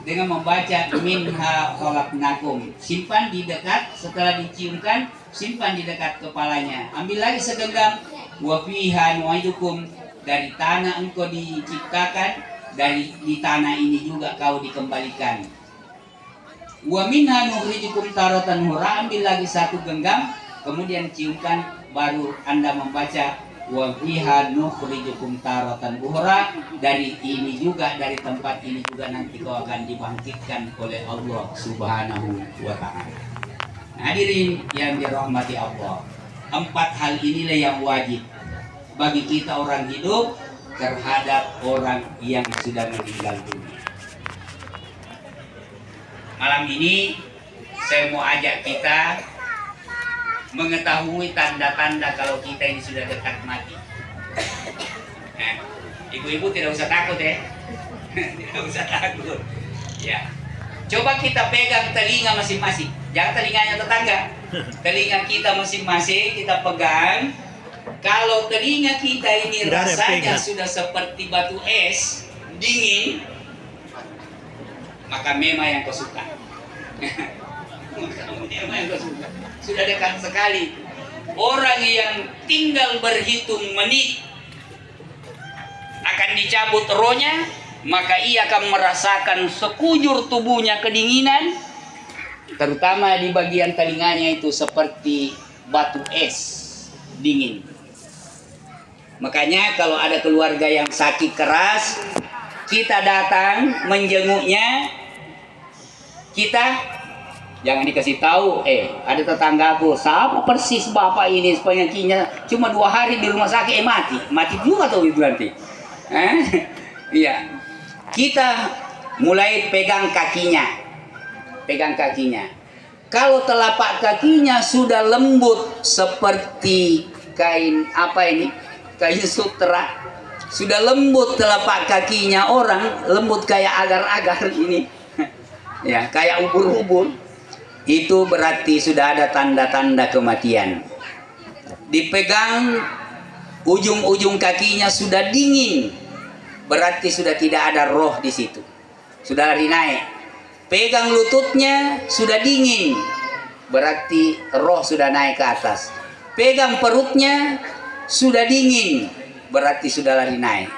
dengan membaca minha khalaqnakum. Simpan di dekat, setelah diciumkan, simpan di dekat kepalanya. Ambil lagi segenggam, wa fiha nu'idukum, dari tanah engkau diciptakan, dari di tanah ini juga kau dikembalikan. Wa minha nukhrijukum taratan ukhra, ambil lagi 1 genggam, kemudian ciumkan, baru Anda membaca wa fiha nukhrijukum taratan ukhra, dari ini juga, dari tempat ini juga nanti kau akan dibangkitkan oleh Allah Subhanahu wa Ta'ala. Hadirin yang dirahmati Allah, 4 hal inilah yang wajib bagi kita orang hidup terhadap orang yang sudah meninggal dunia. Malam ini saya mau ajak kita mengetahui tanda-tanda kalau kita ini sudah dekat mati. Nah, ibu-ibu tidak usah takut ya. Tidak usah takut. Ya. Coba kita pegang telinga masing-masing. Jangan telinganya tetangga. Telinga kita masing-masing kita pegang. Kalau telinga kita ini rasanya sudah seperti batu es, dingin, maka memang yang kau suka. Memang yang kau suka. Sudah dekat sekali. Orang yang tinggal berhitung menit akan dicabut rohnya, maka ia akan merasakan sekujur tubuhnya kedinginan, terutama di bagian telinganya itu seperti batu es dingin. Makanya kalau ada keluarga yang sakit keras, kita datang menjenguknya, kita jangan dikasih tahu, ada tetanggaku sama persis bapak ini penyakitnya cuma 2 hari di rumah sakit, mati juga tuh itu nanti. Iya, kita mulai pegang kakinya. Kalau telapak kakinya sudah lembut seperti kain kain sutra, sudah lembut telapak kakinya orang, lembut kayak agar-agar ini, ya kayak ubur-ubur. itu berarti sudah ada tanda-tanda kematian. Dipegang ujung-ujung kakinya sudah dingin, berarti sudah tidak ada roh di situ, sudah lari naik. Pegang lututnya sudah dingin, berarti roh sudah naik ke atas. Pegang perutnya sudah dingin, berarti sudah lari naik.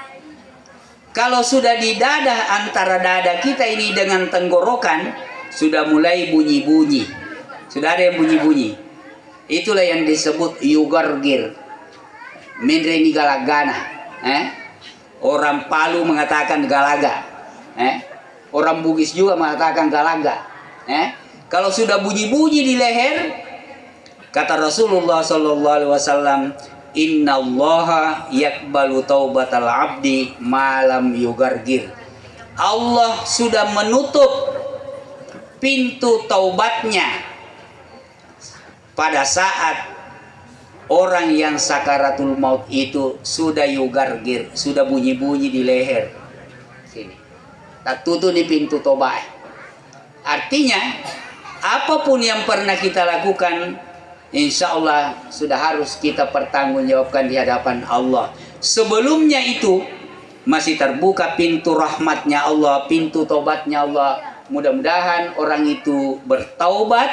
Kalau sudah di dada, antara dada kita ini dengan tenggorokan sudah mulai bunyi-bunyi, sudah ada yang bunyi-bunyi. Itulah yang disebut yugargir, menreni galagana. Orang Palu mengatakan galaga, orang Bugis juga mengatakan galaga. Kalau sudah bunyi-bunyi di leher, kata Rasulullah SAW, Innallaha yakbalu taubatal abdi malam yugargir. Allah sudah menutup pintu taubatnya pada saat orang yang sakaratul maut itu sudah yugargir, sudah bunyi-bunyi di leher. Sini. Tak tutup di pintu tobat. Artinya, apapun yang pernah kita lakukan, insya Allah sudah harus kita pertanggungjawabkan di hadapan Allah. Sebelumnya itu masih terbuka pintu rahmatnya Allah, pintu tobatnya Allah. Mudah-mudahan orang itu bertaubat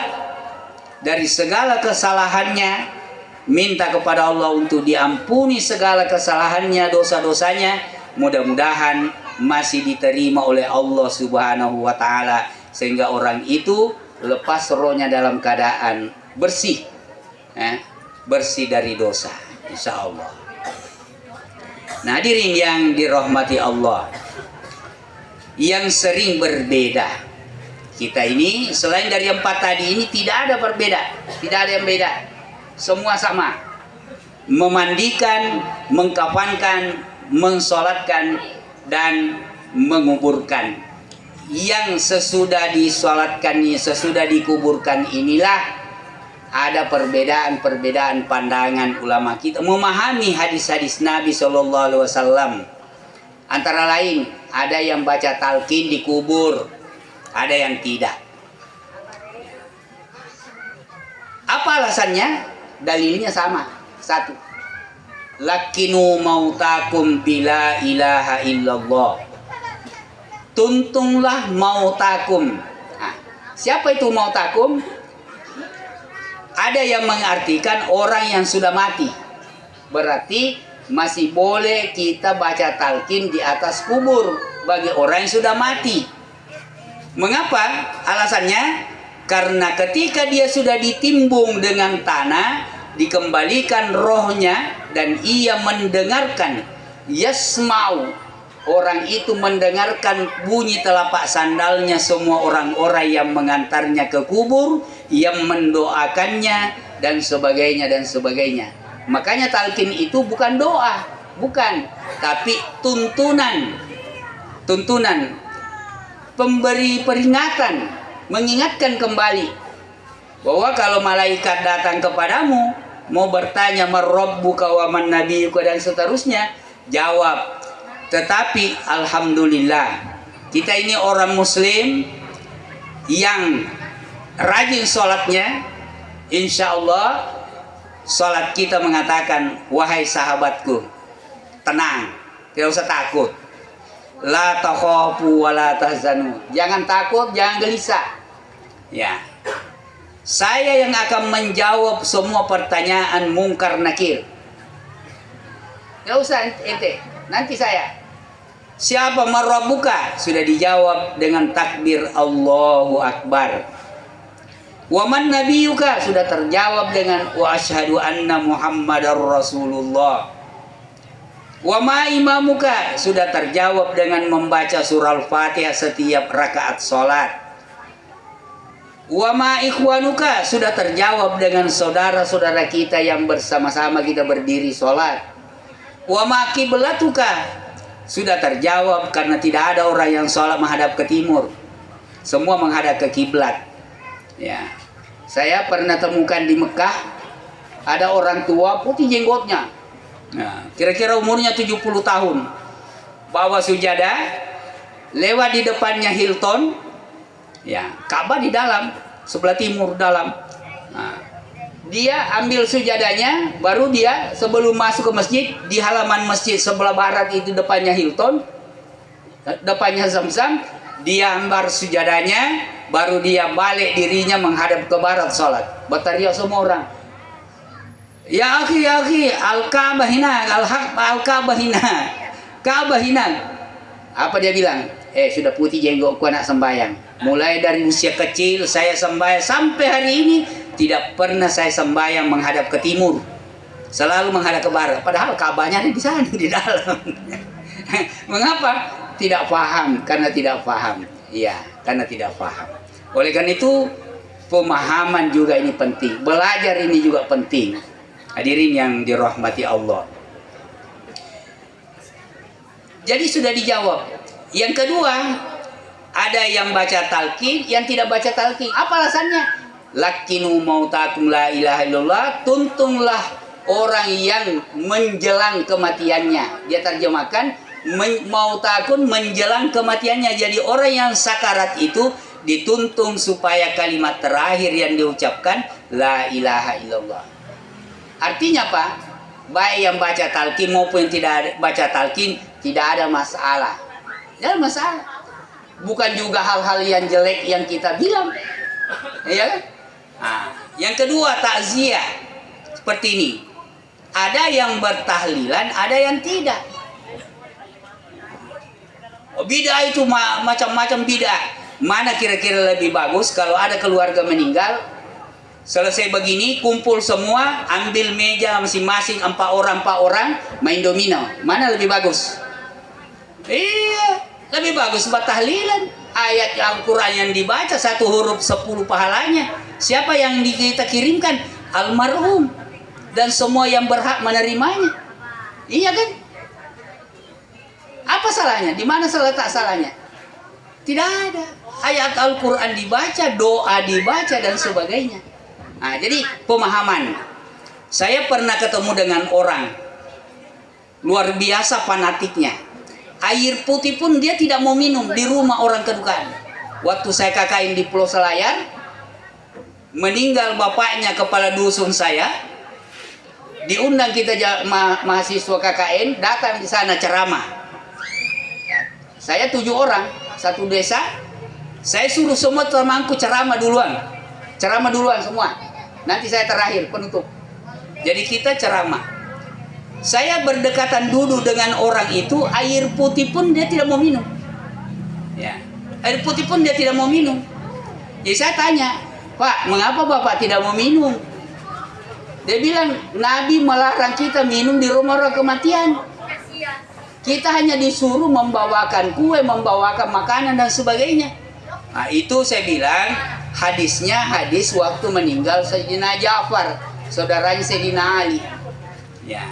dari segala kesalahannya, minta kepada Allah untuk diampuni segala kesalahannya, dosa-dosanya. Mudah-mudahan masih diterima oleh Allah Subhanahu wa Ta'ala, sehingga orang itu lepas rohnya dalam keadaan bersih, bersih dari dosa, insya Allah. Nah, hadirin yang dirahmati Allah, yang sering berbeda kita ini, selain dari 4 tadi ini, tidak ada perbedaan, tidak ada yang beda, semua sama. Memandikan, mengkafankan, mensolatkan, dan menguburkan. Yang sesudah disolatkan, sesudah dikuburkan inilah ada perbedaan-perbedaan pandangan ulama kita memahami hadis-hadis Nabi SAW. Antara lain, ada yang baca talqin dikubur, ada yang tidak. Apa alasannya? Dalilnya sama. 1. Lakinu mautakum bila ilaha illallah. Tuntunglah mautakum. Nah, siapa itu mautakum? Ada yang mengartikan orang yang sudah mati. Berarti masih boleh kita baca talqin di atas kubur bagi orang yang sudah mati. Mengapa? Alasannya karena ketika dia sudah ditimbung dengan tanah, dikembalikan rohnya dan ia mendengarkan, yasma'u, orang itu mendengarkan bunyi telapak sandalnya semua orang-orang yang mengantarnya ke kubur, yang mendoakannya dan sebagainya dan sebagainya. Makanya talqin itu bukan doa, bukan, tapi tuntunan, pemberi peringatan, mengingatkan kembali bahwa kalau malaikat datang kepadamu mau bertanya marrabbuka wa man nabiyuka dan seterusnya, jawab. Tetapi alhamdulillah kita ini orang muslim yang rajin sholatnya, insya Allah sholat kita mengatakan, wahai sahabatku, tenang, tidak usah takut. La takhafu wa la tahzanu. Jangan takut, jangan gelisah. Ya. Saya yang akan menjawab semua pertanyaan mungkar nakir. Enggak usah ente, nanti saya. Siapa marabbuka? Sudah dijawab dengan takbir Allahu Akbar. Wa man nabiyuka? Sudah terjawab dengan wa asyhadu anna Muhammadar Rasulullah. Wa ma imamuka? Sudah terjawab dengan membaca surah Al-Fatihah setiap rakaat salat. Wa ma ikhwanuka? Sudah terjawab dengan saudara-saudara kita yang bersama-sama kita berdiri salat. Wa ma qiblatuka? Sudah terjawab karena tidak ada orang yang salat menghadap ke timur. Semua menghadap ke kiblat. Ya. Saya pernah temukan di Mekah ada orang tua putih jenggotnya. Nah, kira-kira umurnya 70 tahun. Bawa sujadah, lewat di depannya Hilton, ya, Ka'bah di dalam. sebelah timur dalam. Nah, dia ambil sujadanya, baru dia sebelum masuk ke masjid, di halaman masjid sebelah barat itu depannya Hilton, depannya Zamzam, dia ambar sujadanya, baru dia balik dirinya menghadap ke barat sholat. Berteriak semua orang, ya akhi, al-Ka'bah hina, al-Ka'bah hina, Ka'bah hina. Apa dia bilang? Sudah putih jenggotku anak sembahyang. Mulai dari usia kecil saya sembahyang sampai hari ini tidak pernah saya sembahyang menghadap ke timur, selalu menghadap ke barat. Padahal Ka'bahnya ada di sana di dalam. Mengapa? Tidak paham, karena tidak paham. Iya, karena tidak paham. Oleh karena itu pemahaman juga ini penting, belajar ini juga penting. Hadirin yang dirahmati Allah. Jadi sudah dijawab. Yang kedua, ada yang baca talqin, yang tidak baca talqin. Apa alasannya? Lakinu mautakum la ilaha illallah, tuntunglah orang yang menjelang kematiannya. Dia terjemahkan mautakun, menjelang kematiannya. Jadi orang yang sakarat itu dituntung supaya kalimat terakhir yang diucapkan la ilaha illallah. Artinya apa? Baik yang baca talqin maupun yang tidak baca talqin, tidak ada masalah. Tidak ada masalah. Bukan juga hal-hal yang jelek yang kita bilang, ya kan? Nah, yang kedua, takziah seperti ini. Ada yang bertahlilan, ada yang tidak. Bid'ah itu macam-macam bid'ah. Mana kira-kira lebih bagus kalau ada keluarga meninggal, selesai begini, kumpul semua, ambil meja masing-masing 4 orang, main domino. Mana lebih bagus? Iya, lebih bagus buat tahlilan. Ayat Al-Quran yang dibaca 1 huruf 10 pahalanya. Siapa yang kita kirimkan? Almarhum. Dan semua yang berhak menerimanya. Iya kan? Apa salahnya? Di mana tak salahnya? Tidak ada. Ayat Al-Quran dibaca, doa dibaca, dan sebagainya. Nah, jadi pemahaman. Saya pernah ketemu dengan orang luar biasa fanatiknya. Air putih pun dia tidak mau minum di rumah orang kedukaan. Waktu saya KKN di Pulau Selayar, meninggal bapaknya kepala dusun saya. Diundang kita mahasiswa KKN datang di sana ceramah. Saya 7 orang, satu desa. Saya suruh semua temanku ceramah duluan semua. Nanti saya terakhir penutup. Jadi kita ceramah. Saya berdekatan duduk dengan orang itu, air putih pun dia tidak mau minum. Ya, air putih pun dia tidak mau minum. Jadi saya tanya, Pak, mengapa Bapak tidak mau minum? Dia bilang, Nabi melarang kita minum di rumah orang kematian. Kita hanya disuruh membawakan kue, membawakan makanan dan sebagainya. Nah, itu saya bilang hadisnya hadis waktu meninggal Sayyidina Ja'far, saudaranya Sayyidina Ali. Ya.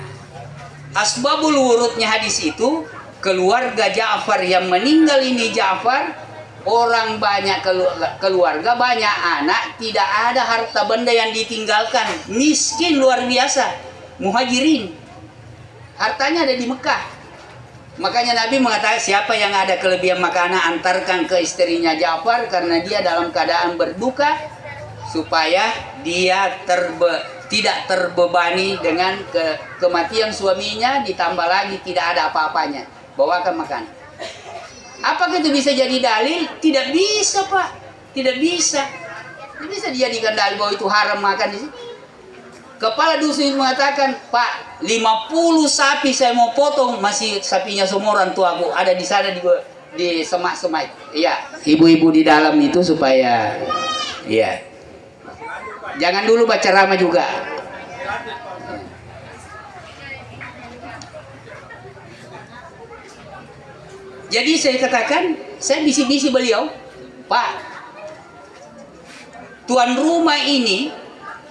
Asbabul wurudnya hadis itu, keluarga Ja'far yang meninggal ini Ja'far, orang banyak keluarga, banyak anak, tidak ada harta benda yang ditinggalkan, miskin luar biasa, muhajirin. Hartanya ada di Mekah. Makanya Nabi mengatakan siapa yang ada kelebihan makanan antarkan ke istrinya Ja'far karena dia dalam keadaan berduka supaya dia tidak terbebani dengan kematian suaminya, ditambah lagi tidak ada apa-apanya. Bawakan makanan. Apakah itu bisa jadi dalil? Tidak bisa, Pak. Tidak bisa. Tidak bisa dijadikan dalil bahwa itu haram makan di sini. Kepala dusun mengatakan, Pak, 50 sapi saya mau potong, masih sapinya semua orang tuaku ada di sana di semak-semak. Iya, ibu-ibu di dalam itu supaya, iya. Jangan dulu baca ceramah juga. Jadi saya katakan, saya bisi-bisi beliau, Pak, tuan rumah ini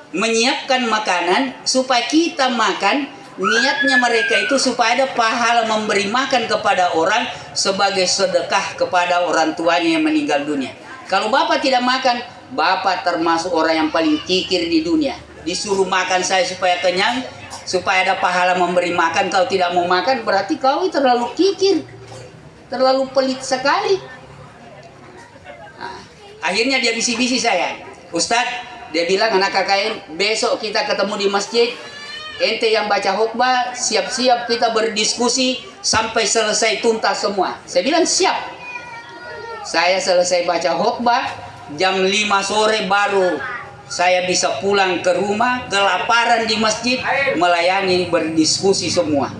menyiapkan makanan supaya kita makan. Niatnya mereka itu supaya ada pahala memberi makan kepada orang sebagai sedekah kepada orang tuanya yang meninggal dunia. Kalau Bapak tidak makan, Bapak termasuk orang yang paling kikir di dunia. Disuruh makan saya supaya kenyang, supaya ada pahala memberi makan. Kalau tidak mau makan, berarti kau terlalu kikir, terlalu pelit sekali. Nah, akhirnya dia bisi-bisi saya. Ustadz, dia bilang anak KKN, besok kita ketemu di masjid. Ente yang baca khutbah, siap-siap kita berdiskusi sampai selesai tuntas semua. Saya bilang siap. Saya selesai baca khutbah, jam 5 sore baru saya bisa pulang ke rumah, kelaparan di masjid, melayani berdiskusi semua.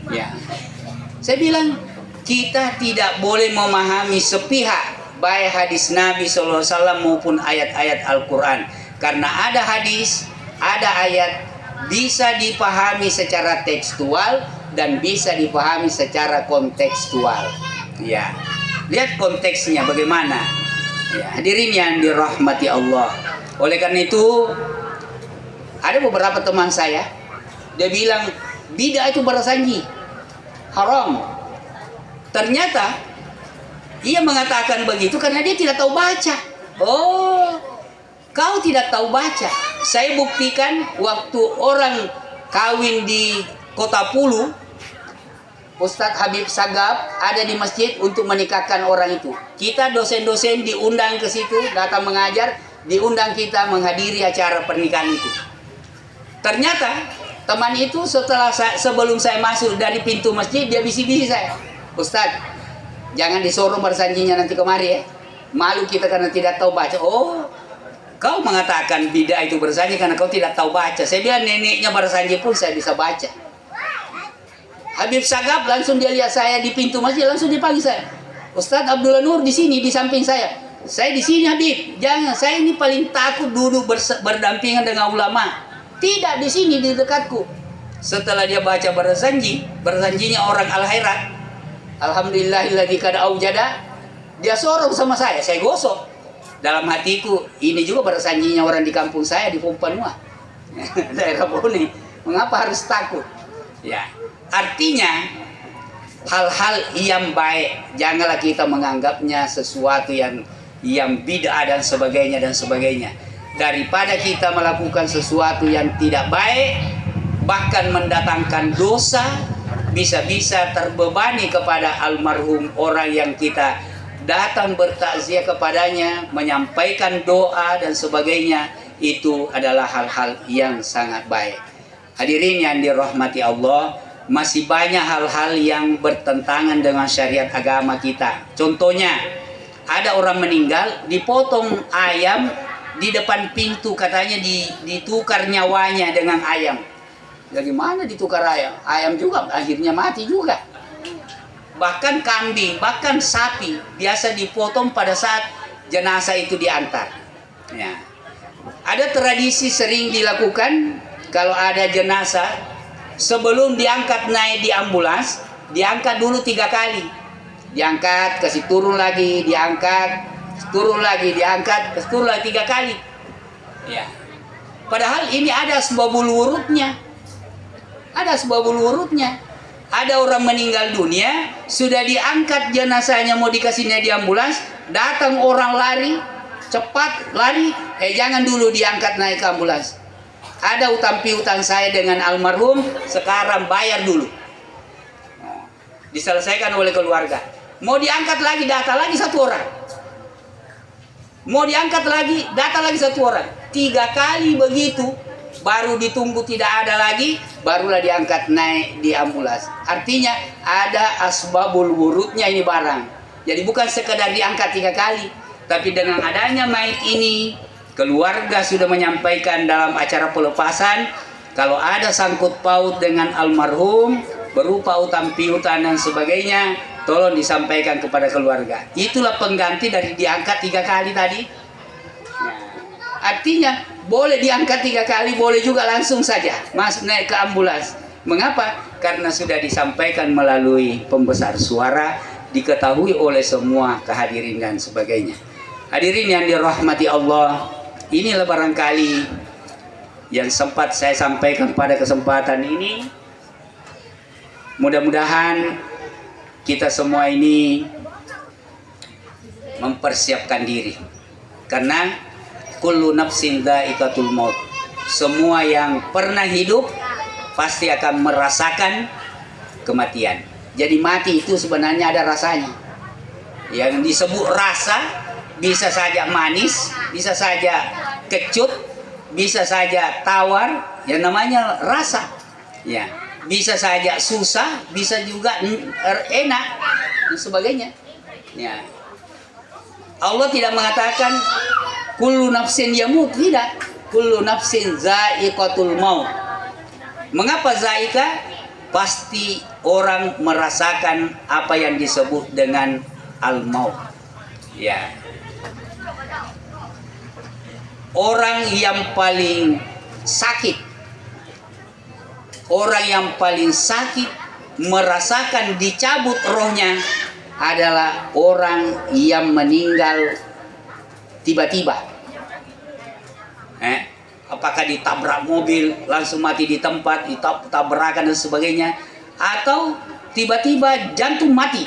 Ya. Saya bilang kita tidak boleh memahami sepihak baik hadis Nabi SAW maupun ayat-ayat Al-Quran. Karena ada hadis, ada ayat bisa dipahami secara tekstual dan bisa dipahami secara kontekstual. Ya, lihat konteksnya bagaimana. Ya, hadirin yang dirahmati Allah. Oleh karena itu, ada beberapa teman saya, dia bilang bid'ah itu bersanji, haram. Ternyata ia mengatakan begitu karena dia tidak tahu baca. Oh, kau tidak tahu baca. Saya buktikan waktu orang kawin di Kota Pulu, Ustadz Habib Sagab ada di masjid untuk menikahkan orang itu. Kita dosen-dosen diundang ke situ, datang mengajar, diundang kita menghadiri acara pernikahan itu. Ternyata teman itu sebelum saya masuk dari pintu masjid, dia bisi-bisi saya, Ustadz, jangan disorong bersanjinya nanti kemari ya. Malu kita karena tidak tahu baca. Oh, kau mengatakan bid'ah itu bersanji karena kau tidak tahu baca. Saya bilang neneknya bersanji pun saya bisa baca. Habib Sagab langsung dia lihat saya di pintu masjid, langsung dipanggil saya. Ustadz Abdullah Nur di sini di samping saya. Saya di sini Habib. Jangan, saya ini paling takut duduk berdampingan dengan ulama. Tidak di sini di dekatku. Setelah dia baca bersanjinya orang Al-Khairat. Alhamdulillahilladzi qad aujada. Dia sorong sama saya gosok. Dalam hatiku, ini juga bersanjinya orang di kampung saya di Pompanua, daerah Bone. Mengapa harus takut? Ya, artinya hal-hal yang baik janganlah kita menganggapnya sesuatu yang bid'ah dan sebagainya. Daripada kita melakukan sesuatu yang tidak baik, bahkan mendatangkan dosa, bisa-bisa terbebani kepada almarhum orang yang kita datang bertakziah kepadanya, menyampaikan doa dan sebagainya, itu adalah hal-hal yang sangat baik. Hadirin yang dirahmati Allah, masih banyak hal-hal yang bertentangan dengan syariat agama kita. Contohnya, ada orang meninggal, dipotong ayam di depan pintu, katanya ditukar nyawanya dengan ayam. Dari mana ditukar ayam? Ayam juga akhirnya mati juga. Bahkan kambing, bahkan sapi biasa dipotong pada saat jenazah itu diantar. Ya. Ada tradisi sering dilakukan kalau ada jenazah, sebelum diangkat naik di ambulans, diangkat dulu 3 kali. Diangkat, kasih turun lagi, diangkat, turun lagi, diangkat, kasih turun lagi 3 kali. Ya. Padahal ini ada asbabul wurudnya. Ada asbabul wurudnya. Ada orang meninggal dunia, sudah diangkat jenazahnya mau dikasih naik di ambulans, datang orang lari, cepat lari, jangan dulu diangkat naik ke ambulans. Ada utang piutang saya dengan almarhum, sekarang bayar dulu. Diselesaikan oleh keluarga. Mau diangkat lagi, data lagi 1 orang. Mau diangkat lagi, data lagi 1 orang. 3 kali begitu. Baru ditunggu tidak ada lagi, barulah diangkat naik di ambulans. Artinya ada asbabul wurudnya ini barang. Jadi bukan sekedar diangkat 3 kali, tapi dengan adanya mayit ini, keluarga sudah menyampaikan dalam acara pelepasan, kalau ada sangkut paut dengan almarhum, berupa utang piutang dan sebagainya, tolong disampaikan kepada keluarga. Itulah pengganti dari diangkat 3 kali tadi. Nah, artinya boleh diangkat 3 kali, boleh juga langsung saja masuk naik ke ambulans. Mengapa? Karena sudah disampaikan melalui pembesar suara, diketahui oleh semua kehadirin dan sebagainya. Hadirin yang dirahmati Allah, inilah barangkali yang sempat saya sampaikan pada kesempatan ini. Mudah-mudahan kita semua ini mempersiapkan diri, karena kullu nafsin dha'iqatul maut. Semua yang pernah hidup pasti akan merasakan kematian. Jadi mati itu sebenarnya ada rasanya. Yang disebut rasa bisa saja manis, bisa saja kecut, bisa saja tawar, yang namanya rasa. Ya, bisa saja susah, bisa juga enak dan sebagainya. Ya. Allah tidak mengatakan kullu nafsin yamut, tidak. Kullu nafsin za'iqatul maut. Mengapa za'iqah? Pasti orang merasakan apa yang disebut dengan al-maut. Ya. Orang yang paling sakit, merasakan dicabut rohnya adalah orang yang meninggal tiba-tiba. Apakah ditabrak mobil langsung mati di tempat, tabrakan dan sebagainya, atau tiba-tiba jantung mati.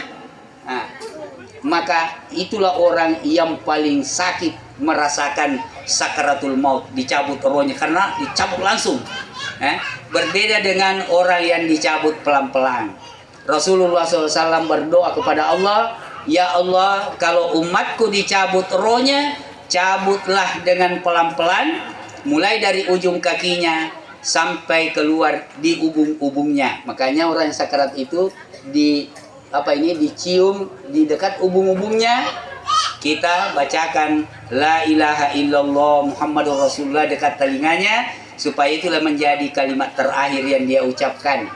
Maka itulah orang yang paling sakit, merasakan sakaratul maut, dicabut rohnya, karena dicabut langsung. Berbeda dengan orang yang dicabut pelan-pelan. Rasulullah SAW berdoa kepada Allah, ya Allah, kalau umatku dicabut rohnya, cabutlah dengan pelan-pelan, mulai dari ujung kakinya sampai keluar di ubung-ubungnya. Makanya orang yang sakarat itu dicium di dekat ubung-ubungnya. Kita bacakan la ilaha illallah Muhammadur Rasulullah dekat telinganya, supaya itulah menjadi kalimat terakhir yang dia ucapkan.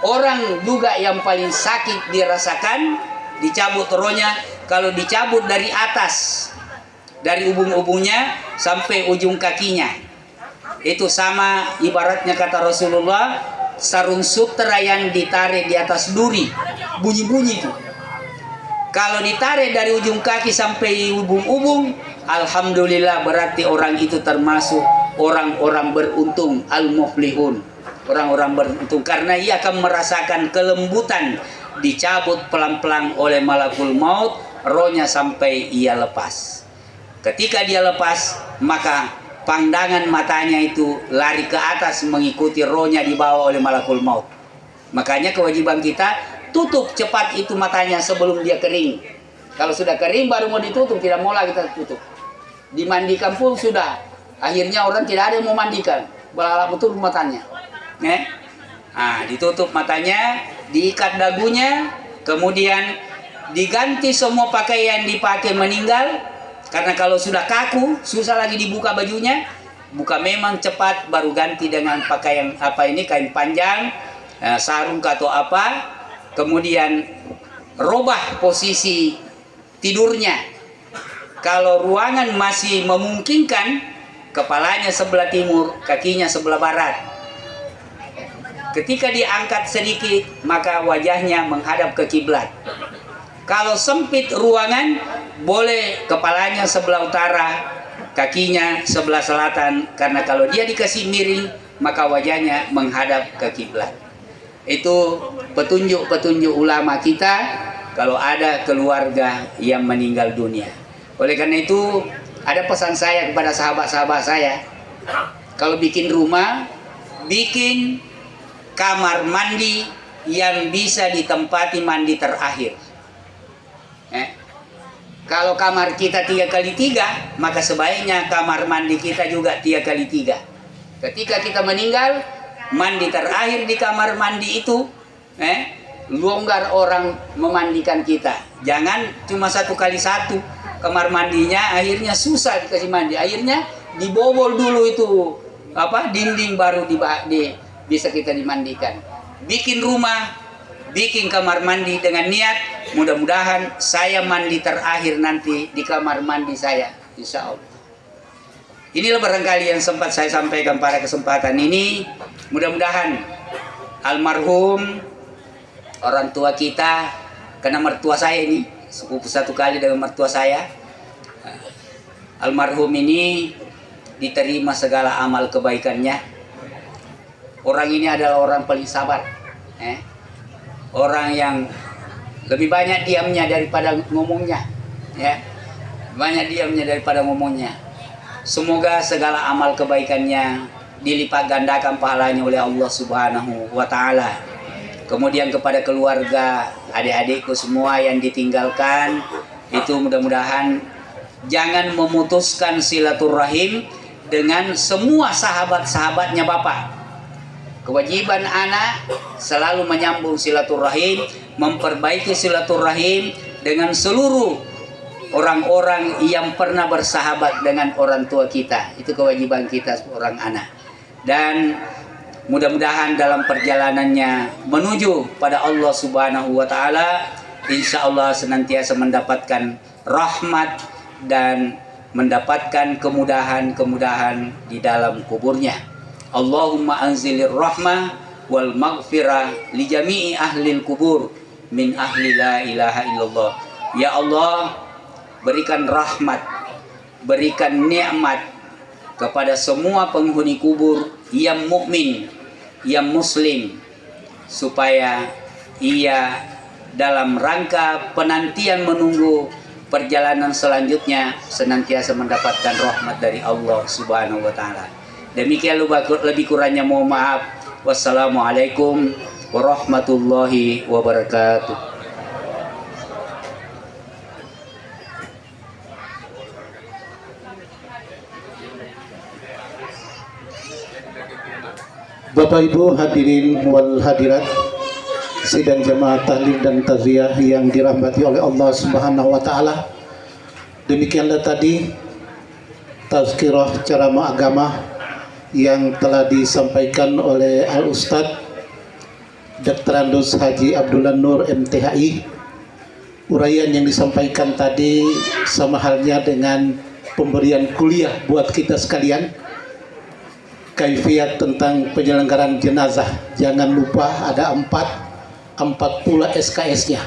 Orang juga yang paling sakit dirasakan dicabut rohnya kalau dicabut dari atas, dari ubung-ubungnya sampai ujung kakinya. Itu sama ibaratnya kata Rasulullah, sarung sutera yang ditarik di atas duri, bunyi-bunyi itu. Kalau ditarik dari ujung kaki sampai ubung-ubung, alhamdulillah, berarti orang itu termasuk orang-orang beruntung, al-muflihun, orang-orang beruntung, karena ia akan merasakan kelembutan dicabut pelan-pelan oleh malakul maut rohnya sampai ia lepas. Ketika dia lepas, maka pandangan matanya itu lari ke atas mengikuti rohnya dibawa oleh malakul maut. Makanya kewajiban kita tutup cepat itu matanya sebelum dia kering. Kalau sudah kering baru mau ditutup, tidak mau lagi kita tutup. Dimandikan pun sudah, akhirnya orang tidak ada yang mau mandikan, belalak betul matanya. Ditutup matanya, diikat dagunya, kemudian diganti semua pakaian dipakai meninggal. Karena kalau sudah kaku, susah lagi dibuka bajunya. Buka memang cepat, baru ganti dengan pakaian kain panjang, sarung atau apa. Kemudian robah posisi tidurnya. Kalau ruangan masih memungkinkan, kepalanya sebelah timur, kakinya sebelah barat. Ketika diangkat sedikit, maka wajahnya menghadap ke kiblat. Kalau sempit ruangan, boleh kepalanya sebelah utara, kakinya sebelah selatan. Karena kalau dia dikasih miring, maka wajahnya menghadap ke kiblat. Itu petunjuk-petunjuk ulama kita kalau ada keluarga yang meninggal dunia. Oleh karena itu, ada pesan saya kepada sahabat-sahabat saya. Kalau bikin rumah, bikin kamar mandi yang bisa ditempati mandi terakhir. Kalau kamar kita 3x3, maka sebaiknya kamar mandi kita juga 3x3. Ketika kita meninggal, mandi terakhir di kamar mandi itu, longgar orang memandikan kita. Jangan cuma 1x1 kamar mandinya, akhirnya susah dikasih mandi. Akhirnya dibobol dulu itu dinding, baru bisa kita dimandikan. Bikin rumah, bikin kamar mandi dengan niat, mudah-mudahan saya mandi terakhir nanti di kamar mandi saya, insya Allah. Inilah barangkali yang sempat saya sampaikan pada kesempatan ini. Mudah-mudahan almarhum orang tua kita, karena mertua saya ini sepupu satu kali dengan mertua saya, almarhum ini diterima segala amal kebaikannya. Orang ini adalah orang paling sabar, orang yang lebih banyak diamnya daripada ngomongnya, banyak diamnya daripada ngomongnya. Semoga segala amal kebaikannya dilipat gandakan pahalanya oleh Allah Subhanahu wa Ta'ala. Kemudian kepada keluarga, adik-adikku semua yang ditinggalkan, itu mudah-mudahan jangan memutuskan silaturahim dengan semua sahabat-sahabatnya Bapak. Kewajiban anak selalu menyambung silaturahim, memperbaiki silaturahim dengan seluruh orang-orang yang pernah bersahabat dengan orang tua kita. Itu kewajiban kita seorang anak. Dan mudah-mudahan dalam perjalanannya menuju pada Allah Subhanahu wa taala, insya Allah senantiasa mendapatkan rahmat dan mendapatkan kemudahan-kemudahan di dalam kuburnya. Allahumma anzilir rahmah wal maghfirah li jami'i ahlil kubur min ahli la ilaha illallah. Ya Allah, berikan rahmat, berikan nikmat kepada semua penghuni kubur yang mukmin, yang muslim, supaya ia dalam rangka penantian menunggu perjalanan selanjutnya senantiasa mendapatkan rahmat dari Allah Subhanahu wa taala. Demikian lebih kurangnya mohon maaf. Wassalamualaikum warahmatullahi wabarakatuh. Bapak Ibu hadirin wal hadirat sidang jamaah tahlim dan taziyah yang dirahmati oleh Allah Subhanahu wa taala. Demikianlah tadi tazkirah ceramah agama yang telah disampaikan oleh Al-Ustadz Dr. Andus Haji Abdullah Nur MTHI. Uraian yang disampaikan tadi sama halnya dengan pemberian kuliah buat kita sekalian, kaifiat tentang penyelenggaraan jenazah. Jangan lupa ada 4 pula SKS-nya.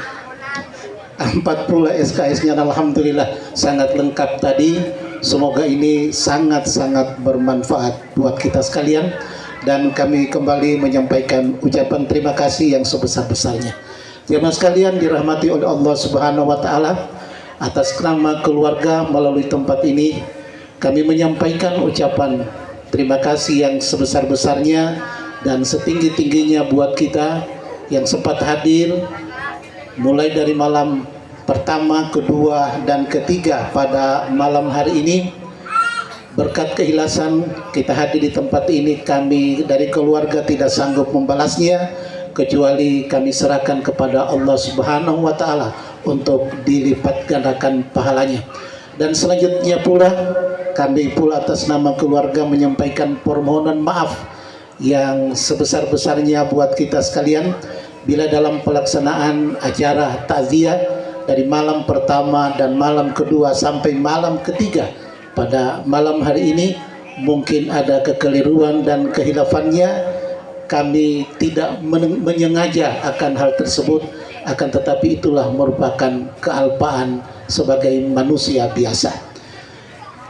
4 pula SKS-nya, alhamdulillah sangat lengkap tadi. Semoga ini sangat-sangat bermanfaat buat kita sekalian, dan kami kembali menyampaikan ucapan terima kasih yang sebesar-besarnya. Jemaah sekalian dirahmati oleh Allah Subhanahu wa taala, atas nama keluarga melalui tempat ini kami menyampaikan ucapan terima kasih yang sebesar-besarnya dan setinggi-tingginya buat kita yang sempat hadir mulai dari malam pertama, kedua, dan ketiga pada malam hari ini. Berkat keikhlasan kita hadir di tempat ini, kami dari keluarga tidak sanggup membalasnya, kecuali kami serahkan kepada Allah Subhanahu wa taala untuk dilipat gandakan pahalanya. Dan selanjutnya pula kami pula atas nama keluarga menyampaikan permohonan maaf yang sebesar-besarnya buat kita sekalian bila dalam pelaksanaan acara takziah dari malam pertama dan malam kedua sampai malam ketiga pada malam hari ini mungkin ada kekeliruan dan kehilafannya. Kami tidak menyengaja akan hal tersebut, akan tetapi itulah merupakan kealpaan sebagai manusia biasa.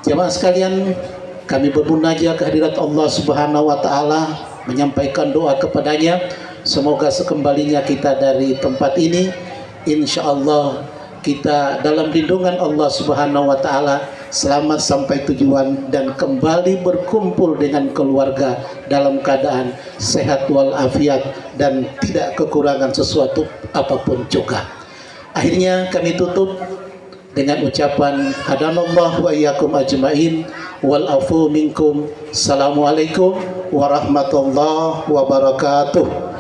Jemaah sekalian, kami bermunajat kehadirat Allah Subhanahu wa taala, menyampaikan doa kepadanya semoga sekembalinya kita dari tempat ini, insya Allah kita dalam lindungan Allah Subhanahu wa taala selamat sampai tujuan dan kembali berkumpul dengan keluarga dalam keadaan sehat walafiat dan tidak kekurangan sesuatu apapun juga. Akhirnya kami tutup dengan ucapan hadanallahu wa iyyakum ajmain wal afu minkum. Assalamualaikum warahmatullahi wabarakatuh.